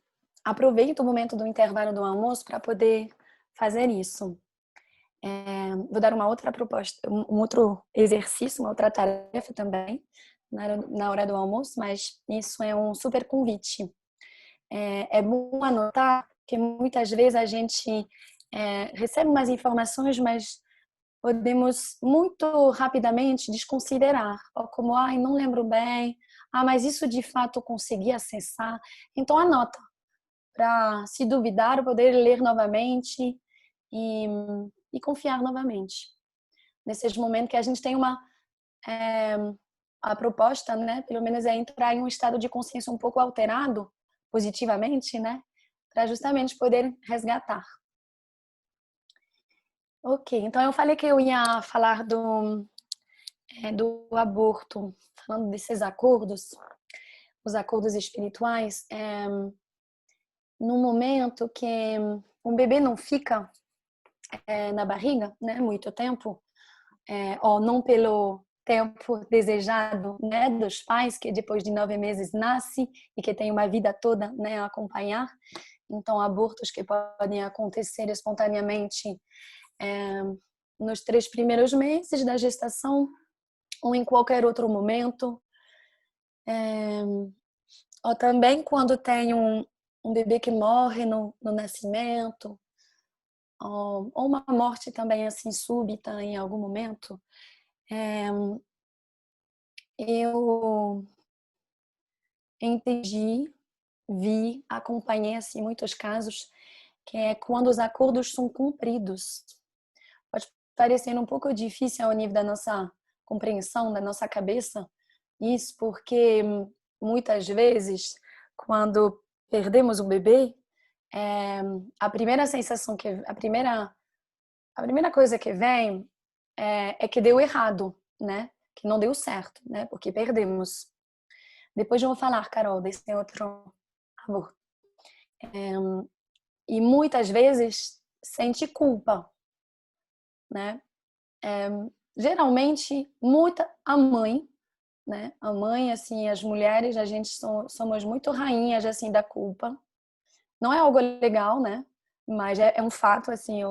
aproveita o momento do intervalo do almoço para poder fazer isso. Vou dar uma outra proposta, um outro exercício, uma outra tarefa também na hora do almoço, mas isso é um super convite. É bom anotar que muitas vezes a gente recebe umas informações, mas podemos muito rapidamente desconsiderar, ou como, ai, não lembro bem, mas isso de fato eu consegui acessar. Então anota, para se duvidar, poder ler novamente e confiar novamente. Nesses momentos que a gente tem a proposta, né, pelo menos é entrar em um estado de consciência um pouco alterado, positivamente, né, para justamente poder resgatar. Ok, então eu falei que eu ia falar do aborto, falando desses acordos, os acordos espirituais, num momento que um bebê não fica na barriga, né, muito tempo, ou não pelo tempo desejado, né, dos pais, que depois de 9 meses nasce e que tem uma vida toda, né, a acompanhar. Então, abortos que podem acontecer espontaneamente nos 3 primeiros meses da gestação ou em qualquer outro momento. Ou também quando tem um bebê que morre no nascimento, ou uma morte também assim súbita em algum momento. Eu entendi, acompanhei assim muitos casos que é quando os acordos são cumpridos. Pode parecer um pouco difícil ao nível da nossa compreensão, da nossa cabeça, isso porque muitas vezes quando perdemos um bebê, a primeira sensação a primeira coisa que vem é que deu errado, né? Que não deu certo, né? Porque perdemos. Depois eu vou falar, Carol, desse outro aborto. E muitas vezes sente culpa, né? Geralmente, a mãe, né? A mãe, assim, as mulheres, a gente somos muito rainhas, assim, da culpa. Não é algo legal, né? Mas é um fato, assim,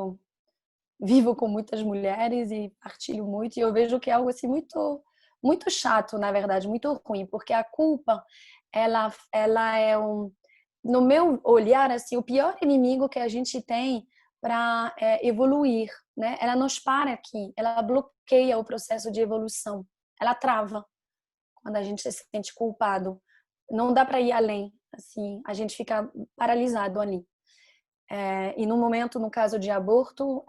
vivo com muitas mulheres e partilho muito, e eu vejo que é algo assim muito chato, na verdade, muito ruim, porque a culpa, ela é no meu olhar, assim, o pior inimigo que a gente tem para evoluir, né? Ela nos para aqui, ela bloqueia o processo de evolução, ela trava quando a gente se sente culpado. Não dá para ir além, assim, a gente fica paralisado ali. E no momento, no caso de aborto,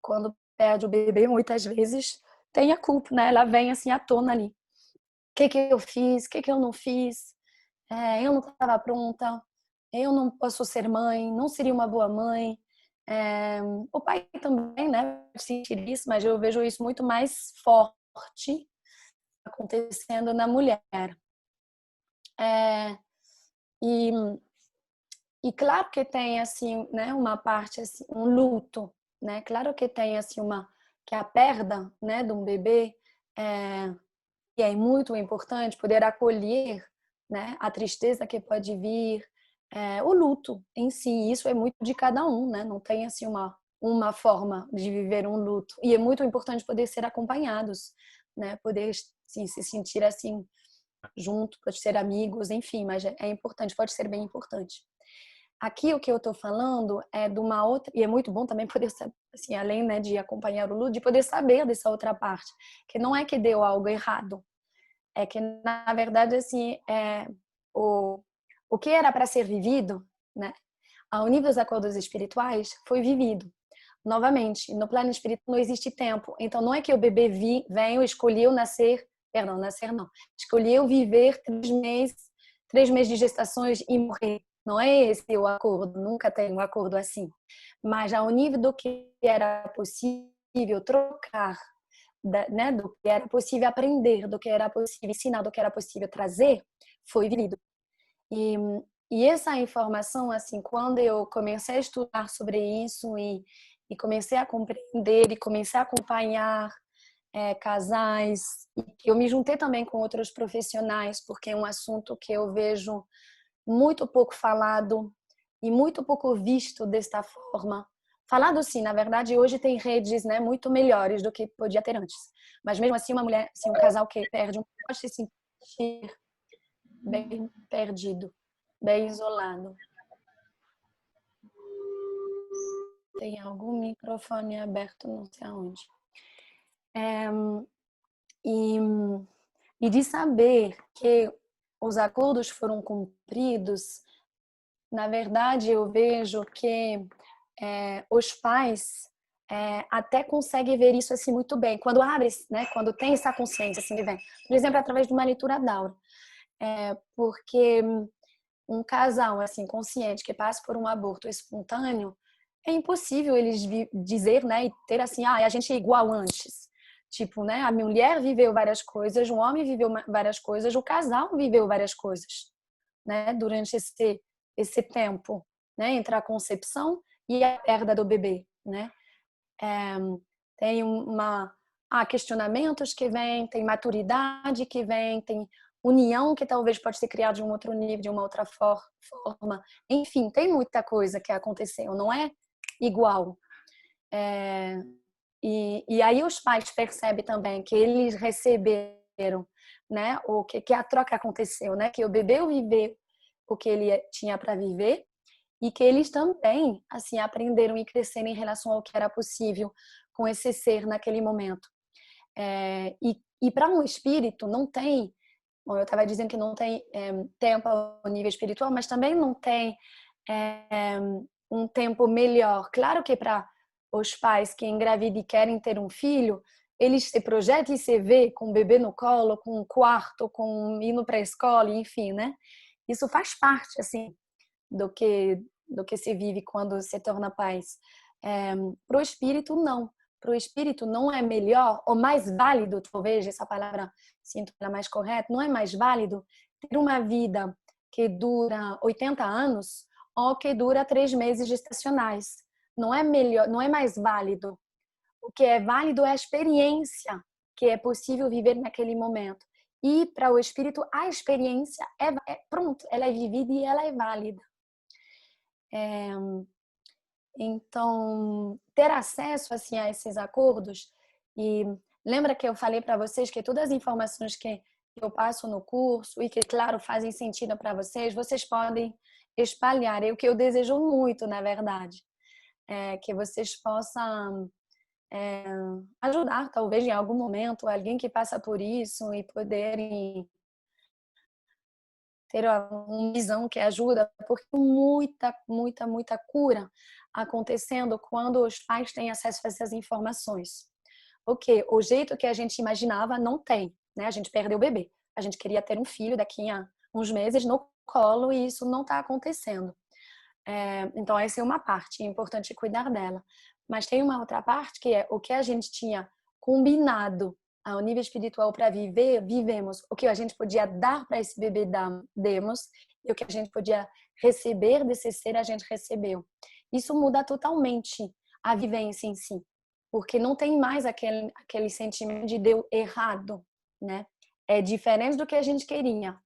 quando perde o bebê, muitas vezes tem a culpa, né? Ela vem assim à tona ali. O que eu fiz? O que eu não fiz? Eu não estava pronta. Eu não posso ser mãe. Não seria uma boa mãe. O pai também, né? Sentir isso, mas eu vejo isso muito mais forte acontecendo na mulher. E, e claro que tem assim, né? Uma parte assim, um luto, né? Claro que tem assim que a perda, né? De um bebê e é muito importante poder acolher, né, a tristeza que pode vir, o luto em si. Isso é muito de cada um, né? Não tem assim uma forma de viver um luto. E é muito importante poder ser acompanhados, né? Poder assim, se sentir assim junto, pode ser amigos, enfim, mas é importante, pode ser bem importante. Aqui o que eu estou falando é de uma outra, e é muito bom também poder saber, assim, além, né, de acompanhar o luto, de poder saber dessa outra parte, que não é que deu algo errado, é que na verdade assim o que era para ser vivido, né, ao nível dos acordos espirituais, foi vivido. Novamente, no plano espiritual não existe tempo, então não é que o bebê veio, escolheu nascer, perdão, nascer não, escolheu viver 3 meses de gestações e morrer. Não é esse o acordo, nunca tem um acordo assim. Mas ao nível do que era possível trocar, né, do que era possível aprender, do que era possível ensinar, do que era possível trazer, foi vivido. E essa informação, assim, quando eu comecei a estudar sobre isso e comecei a compreender e comecei a acompanhar casais, e eu me juntei também com outros profissionais, porque é um assunto que eu vejo muito pouco falado e muito pouco visto desta forma. Falado sim, na verdade, hoje tem redes, né, muito melhores do que podia ter antes. Mas mesmo assim, uma mulher, assim, um casal que perde pode se sentir bem perdido, bem isolado. Tem algum microfone aberto, não sei aonde. E de saber que os acordos foram cumpridos, na verdade, eu vejo que os pais até conseguem ver isso assim muito bem. Quando abre, né? Quando tem essa consciência, assim, vem. Por exemplo, através de uma leitura d'Aura. Porque um casal assim consciente que passa por um aborto espontâneo, é impossível eles dizer, né, e ter assim, a gente é igual antes. Tipo, né, a mulher viveu várias coisas, o homem viveu várias coisas, o casal viveu várias coisas, né, durante esse tempo, né, entre a concepção e a perda do bebê, né? Tem questionamentos que vêm, tem maturidade que vem, tem união que talvez pode ser criada de um outro nível, de uma outra forma. Enfim, tem muita coisa que aconteceu, não é igual. E aí os pais percebem também que eles receberam, né, que a troca aconteceu, né, que o bebê viveu o que ele tinha para viver e que eles também assim aprenderam e cresceram em relação ao que era possível com esse ser naquele momento. E para um espírito não tem, bom, eu estava dizendo que não tem tempo ao nível espiritual, mas também não tem um tempo melhor. Claro que para os pais que engravidam e querem ter um filho, eles se projetam e se vê com o bebê no colo, com um quarto, com indo para a escola, enfim, né? Isso faz parte, assim, do que se vive quando se torna pais. Para o espírito, não. Para o espírito não é melhor ou mais válido, talvez essa palavra sinto ela mais correta, não é mais válido ter uma vida que dura 80 anos ou que dura 3 meses gestacionais. Não é melhor, não é mais válido. O que é válido é a experiência que é possível viver naquele momento. E para o espírito, a experiência pronto, ela é vivida e ela é válida. Então, ter acesso assim a esses acordos, e lembra que eu falei para vocês que todas as informações que eu passo no curso e que, claro, fazem sentido para vocês, vocês podem espalhar. É o que eu desejo muito, na verdade, é que vocês possam ajudar, talvez em algum momento, alguém que passa por isso e poderem ter uma visão que ajuda, porque muita cura acontecendo quando os pais têm acesso a essas informações. Ok, o jeito que a gente imaginava não tem, né? A gente perdeu o bebê. A gente queria ter um filho daqui a uns meses no colo e isso não está acontecendo. Então, essa é uma parte, é importante cuidar dela. Mas tem uma outra parte que é o que a gente tinha combinado ao nível espiritual para viver, vivemos. O que a gente podia dar para esse bebê, demos. E o que a gente podia receber desse ser, a gente recebeu. Isso muda totalmente a vivência em si. Porque não tem mais aquele sentimento de deu errado, né? É diferente do que a gente queria.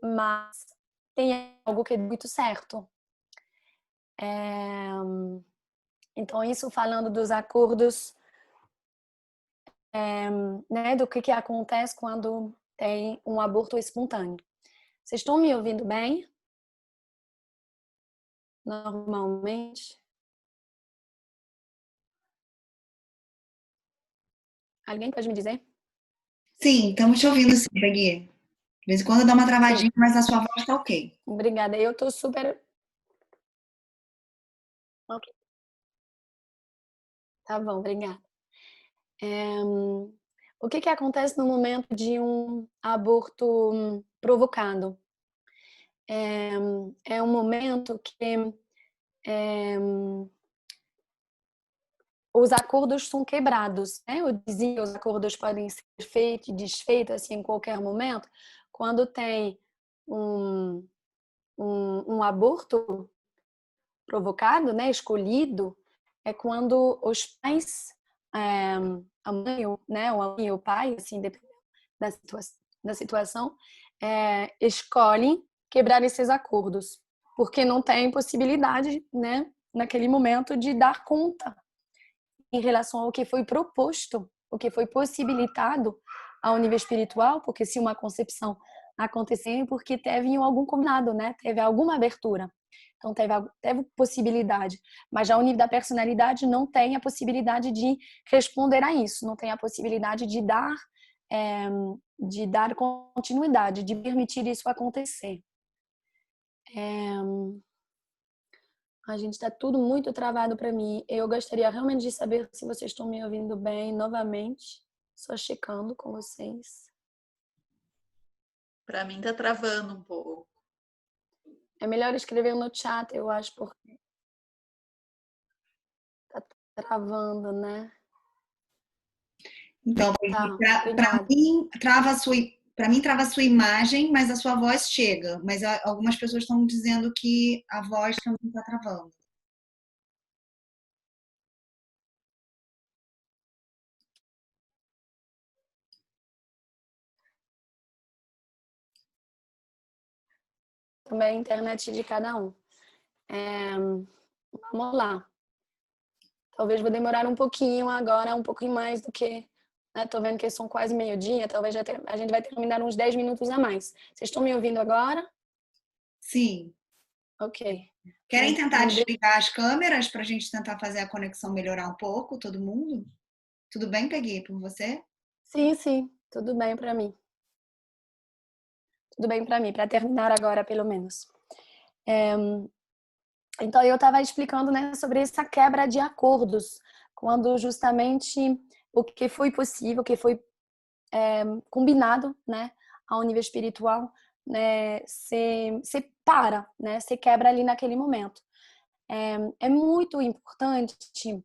Mas tem algo que é muito certo. Então, isso falando dos acordos, né, do que acontece quando tem um aborto espontâneo. Vocês estão me ouvindo bem? Normalmente? Alguém pode me dizer? Sim, estamos te ouvindo sim, Peggy. De vez em quando dá uma Sim, travadinha, mas a sua voz tá ok. obrigada. Eu tô super... Ok, tá bom, obrigada. O que acontece no momento de um aborto provocado? É um momento que os acordos são quebrados, né? Eu dizia que os acordos podem ser feitos e desfeitos assim, em qualquer momento. Quando tem um, um aborto provocado, né, escolhido, é quando os pais, a mãe, né, a mãe e o pai, assim, dependendo da situação, escolhem quebrar esses acordos, porque não tem possibilidade, né, naquele momento de dar conta em relação ao que foi proposto, o que foi possibilitado ao nível espiritual, porque se uma concepção aconteceu, porque teve algum combinado, né? Teve alguma abertura. Então, teve possibilidade. Mas já ao nível da personalidade, não tem a possibilidade de responder a isso, não tem a possibilidade de dar continuidade, de permitir isso acontecer. A gente está tudo muito travado para mim. Eu gostaria realmente de saber se vocês estão me ouvindo bem novamente. Só checando com vocês. Para mim tá travando um pouco. É melhor escrever no chat, eu acho, porque tá travando, né? Então, Tá, para mim trava a sua imagem, mas a sua voz chega. Mas algumas pessoas estão dizendo que a voz também está travando. Também a internet de cada um. Vamos lá. Talvez vou demorar um pouquinho agora, um pouquinho mais do que... Né? Tô vendo que são quase meio-dia, talvez a gente vai terminar uns 10 minutos a mais. Vocês estão me ouvindo agora? Sim. Ok. Querem tentar desligar as câmeras para a gente tentar fazer a conexão melhorar um pouco, todo mundo? Tudo bem, Peggy, por você? Sim, tudo bem para mim. Tudo bem para mim, para terminar agora, pelo menos. Então, eu estava explicando, né, sobre essa quebra de acordos, quando justamente o que foi possível, o que foi combinado, né, ao nível espiritual, né, se para, né, se quebra ali naquele momento. É muito importante,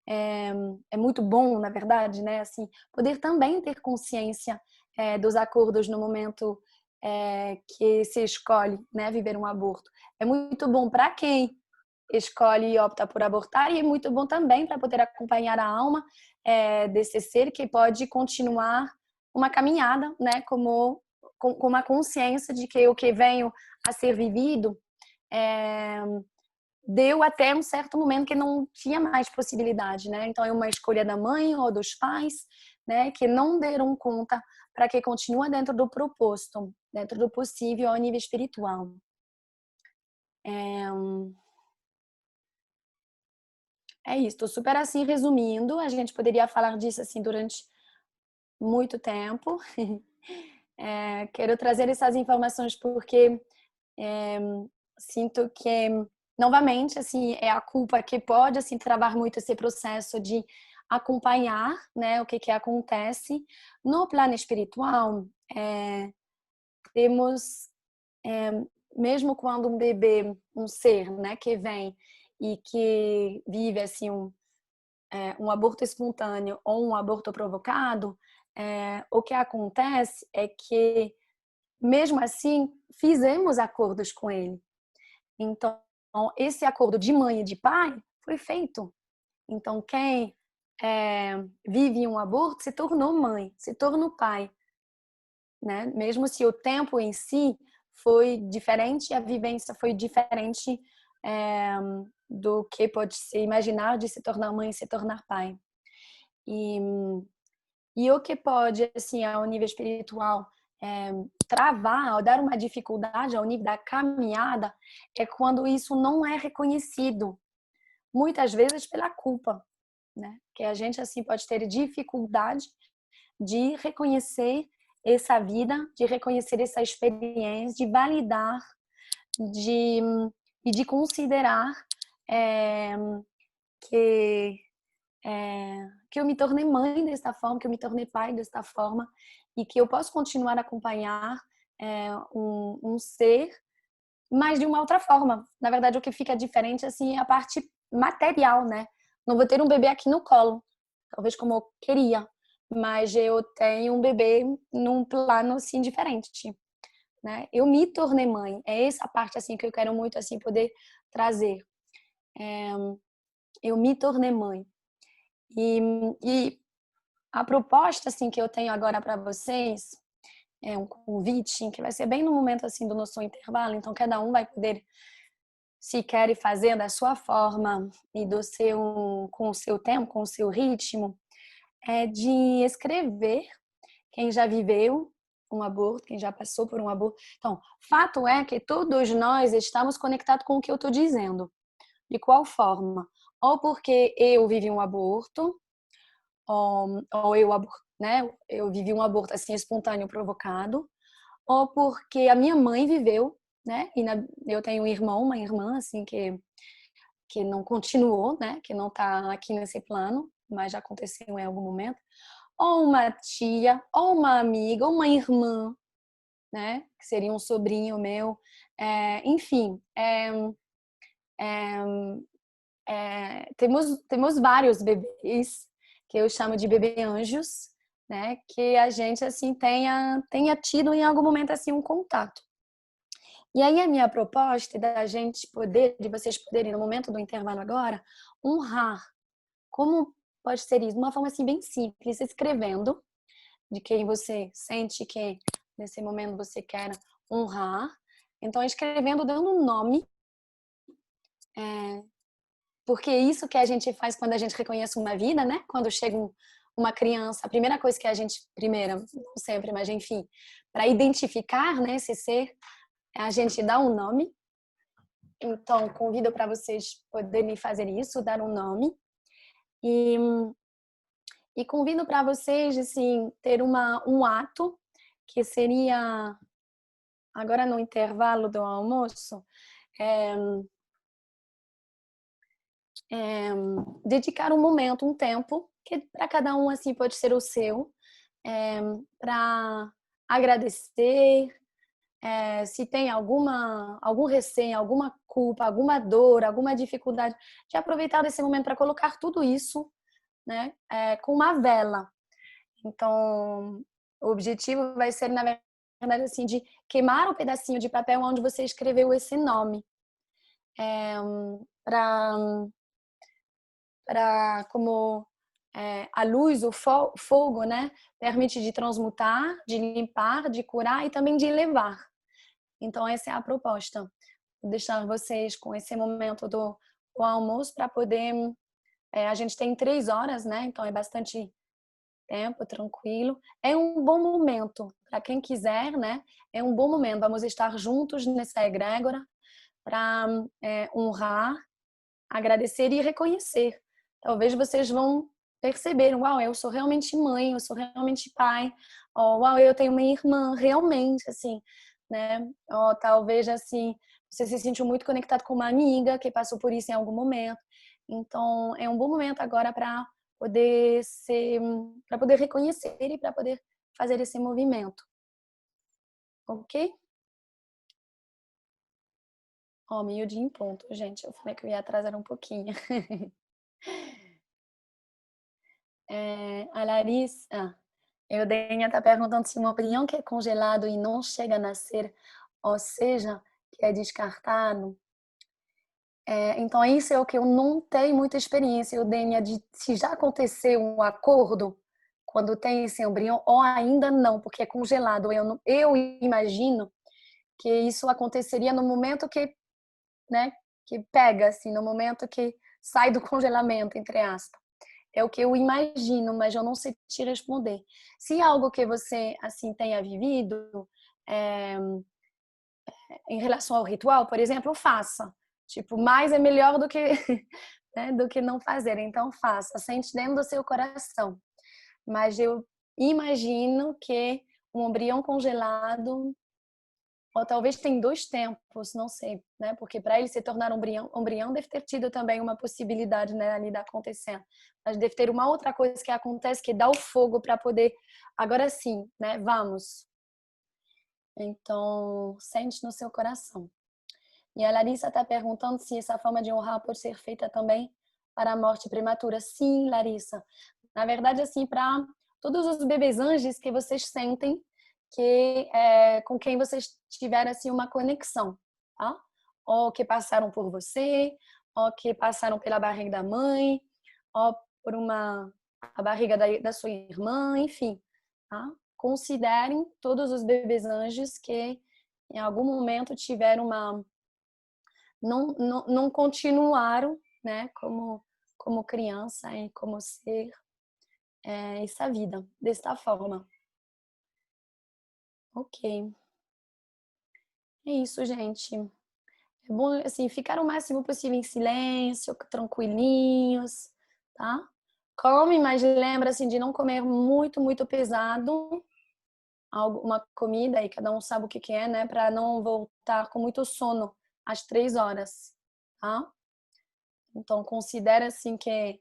é muito bom, na verdade, né, assim, poder também ter consciência dos acordos no momento que se escolhe, né, viver um aborto. É muito bom para quem escolhe e opta por abortar, e é muito bom também para poder acompanhar a alma desse ser que pode continuar uma caminhada, né, com uma consciência de que o que veio a ser vivido deu até um certo momento que não tinha mais possibilidade, né? Então é uma escolha da mãe ou dos pais, né, que não deram conta para que continua dentro do proposto, dentro do possível ao nível espiritual. É isso, tô super assim resumindo, a gente poderia falar disso assim durante muito tempo. Quero trazer essas informações porque sinto que, novamente, assim, é a culpa que pode assim travar muito esse processo de acompanhar, né, o que acontece no plano espiritual. Temos, mesmo quando um bebê, um ser, né, que vem e que vive assim um aborto espontâneo ou um aborto provocado, o que acontece é que, mesmo assim, fizemos acordos com ele. Então, esse acordo de mãe e de pai foi feito. Então, quem vive um aborto se tornou mãe, se tornou pai, né? Mesmo se o tempo em si foi diferente, a vivência foi diferente do que pode se imaginar de se tornar mãe e se tornar pai. E o que pode, assim, ao nível espiritual, travar, ou dar uma dificuldade ao nível da caminhada, é quando isso não é reconhecido, muitas vezes pela culpa, né? Que a gente, assim, pode ter dificuldade de reconhecer essa vida, de reconhecer essa experiência, de validar, e de considerar que que eu me tornei mãe desta forma, que eu me tornei pai desta forma, e que eu posso continuar a acompanhar um ser, mas de uma outra forma. Na verdade, o que fica diferente assim é a parte material, né? Não vou ter um bebê aqui no colo, talvez como eu queria, mas eu tenho um bebê num plano assim diferente, né? Eu me tornei mãe. É essa parte assim que eu quero muito assim poder trazer. Eu me tornei mãe. E a proposta assim que eu tenho agora para vocês é um convite que vai ser bem no momento assim do nosso intervalo, então cada um vai poder, se quer, ir fazer da sua forma e do seu, com o seu tempo, com o seu ritmo, de escrever quem já viveu um aborto, quem já passou por um aborto. Então, fato é que todos nós estamos conectados com o que eu estou dizendo. De qual forma? Ou porque eu vivi um aborto, ou eu vivi um aborto assim espontâneo provocado, ou porque a minha mãe viveu, né? E eu tenho um irmão, uma irmã assim que não continuou, né? Que não está aqui nesse plano, mas já aconteceu em algum momento. Ou uma tia, ou uma amiga, ou uma irmã, né? Que seria um sobrinho meu. Enfim, temos vários bebês que eu chamo de bebê anjos, né? Que a gente assim tenha tido em algum momento assim um contato. E aí a minha proposta é da gente poder, de vocês poderem no momento do intervalo agora, honrar. Como pode ser isso? De uma forma assim bem simples, escrevendo de quem você sente que nesse momento você quer honrar. Então escrevendo, dando um nome. Porque é isso que a gente faz quando a gente reconhece uma vida, né? Quando chega uma criança, a primeira coisa que a gente, não sempre, mas enfim, para identificar, né, esse ser, a gente dá um nome. Então, convido para vocês poderem fazer isso, dar um nome. E convido para vocês, assim, ter um ato que seria, agora no intervalo do almoço, dedicar um momento, um tempo, que para cada um assim pode ser o seu, para agradecer, se tem algum receio, alguma culpa, alguma dor, alguma dificuldade, de aproveitar esse momento para colocar tudo isso, né, com uma vela. Então, o objetivo vai ser, na verdade, assim, de queimar o pedacinho de papel onde você escreveu esse nome, para como a luz, o fogo, né, permite de transmutar, de limpar, de curar e também de elevar. Então essa é a proposta. deixar vocês com esse momento do almoço para poder... a gente tem 3 horas, né? Então é bastante tempo, tranquilo. É um bom momento para quem quiser, né? É um bom momento. Vamos estar juntos nessa egrégora para honrar, agradecer e reconhecer. Talvez vocês vão perceber, uau, eu sou realmente mãe, eu sou realmente pai, uau, eu tenho uma irmã, realmente, assim, né? Talvez, assim, você se sentiu muito conectado com uma amiga que passou por isso em algum momento. Então, é um bom momento agora para poder reconhecer e para poder fazer esse movimento. Ok? Meio-dia em ponto, gente. Eu falei que eu ia atrasar um pouquinho. A Larissa, Eudênia está perguntando se um embrião que é congelado e não chega a nascer, ou seja, que é descartado. Então, isso é o que eu não tenho muita experiência, Eudênia, de se já aconteceu um acordo quando tem esse embrião ou ainda não, porque é congelado. Eu imagino que isso aconteceria no momento que, né, que pega, assim, no momento que sai do congelamento, entre aspas. É o que eu imagino, mas eu não sei te responder. Se é algo que você, assim, tenha vivido, em relação ao ritual, por exemplo, faça. Tipo, mais é melhor do que, né, do que não fazer. Então, faça. Sente dentro do seu coração. Mas eu imagino que um embrião congelado, ou talvez tem 2 tempos, não sei, né? Porque para ele se tornar um embrião deve ter tido também uma possibilidade, né, ali de acontecendo. Mas deve ter uma outra coisa que acontece que dá o fogo para poder, agora sim, né? Vamos. Então, sente no seu coração. E a Larissa está perguntando se essa forma de honrar pode ser feita também para a morte prematura. Sim, Larissa. Na verdade, assim, para todos os bebês anjos que vocês sentem que com quem vocês tiveram assim uma conexão, tá? Ou que passaram por você, ou que passaram pela barriga da mãe, ou por a barriga da sua irmã, enfim, tá? Considerem todos os bebês anjos que em algum momento tiveram não continuaram, né, como criança e como ser essa vida desta forma. Ok. É isso, gente. É bom, assim, ficar o máximo possível em silêncio, tranquilinhos, tá? Come, mas lembra, assim, de não comer muito, muito pesado. Uma comida, aí cada um sabe o que é, né? Para não voltar com muito sono às 3 horas, tá? Então, considera, assim, que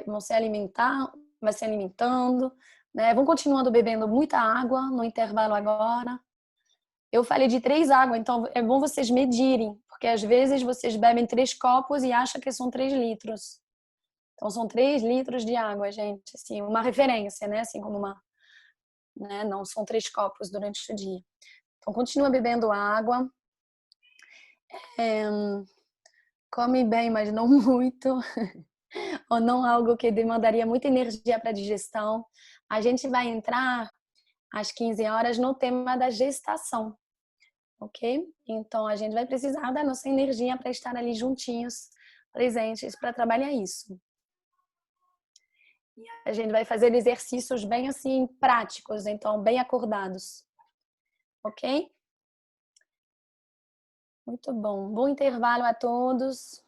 vão se alimentar, vai se alimentando, né? Vão continuando bebendo muita água no intervalo agora. Eu falei de 3 águas, então é bom vocês medirem, porque às vezes vocês bebem 3 copos e acham que são 3 litros. Então são 3 litros de água, gente, assim, uma referência, né? Assim como né? Não são 3 copos durante o dia. Então continua bebendo água. Come bem, mas não muito. Ou não algo que demandaria muita energia para a digestão. A gente vai entrar às 15 horas no tema da gestação. Ok? Então, a gente vai precisar da nossa energia para estar ali juntinhos, presentes, para trabalhar isso. E a gente vai fazer exercícios bem assim, práticos, então, bem acordados. Ok? Muito bom. Bom intervalo a todos.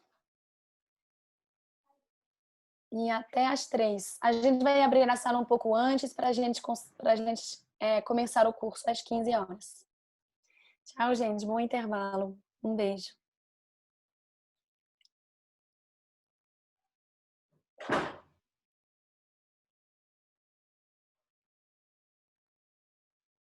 E até às 3. A gente vai abrir a sala um pouco antes para a gente começar o curso às 15 horas. Tchau, gente. Bom intervalo. Um beijo.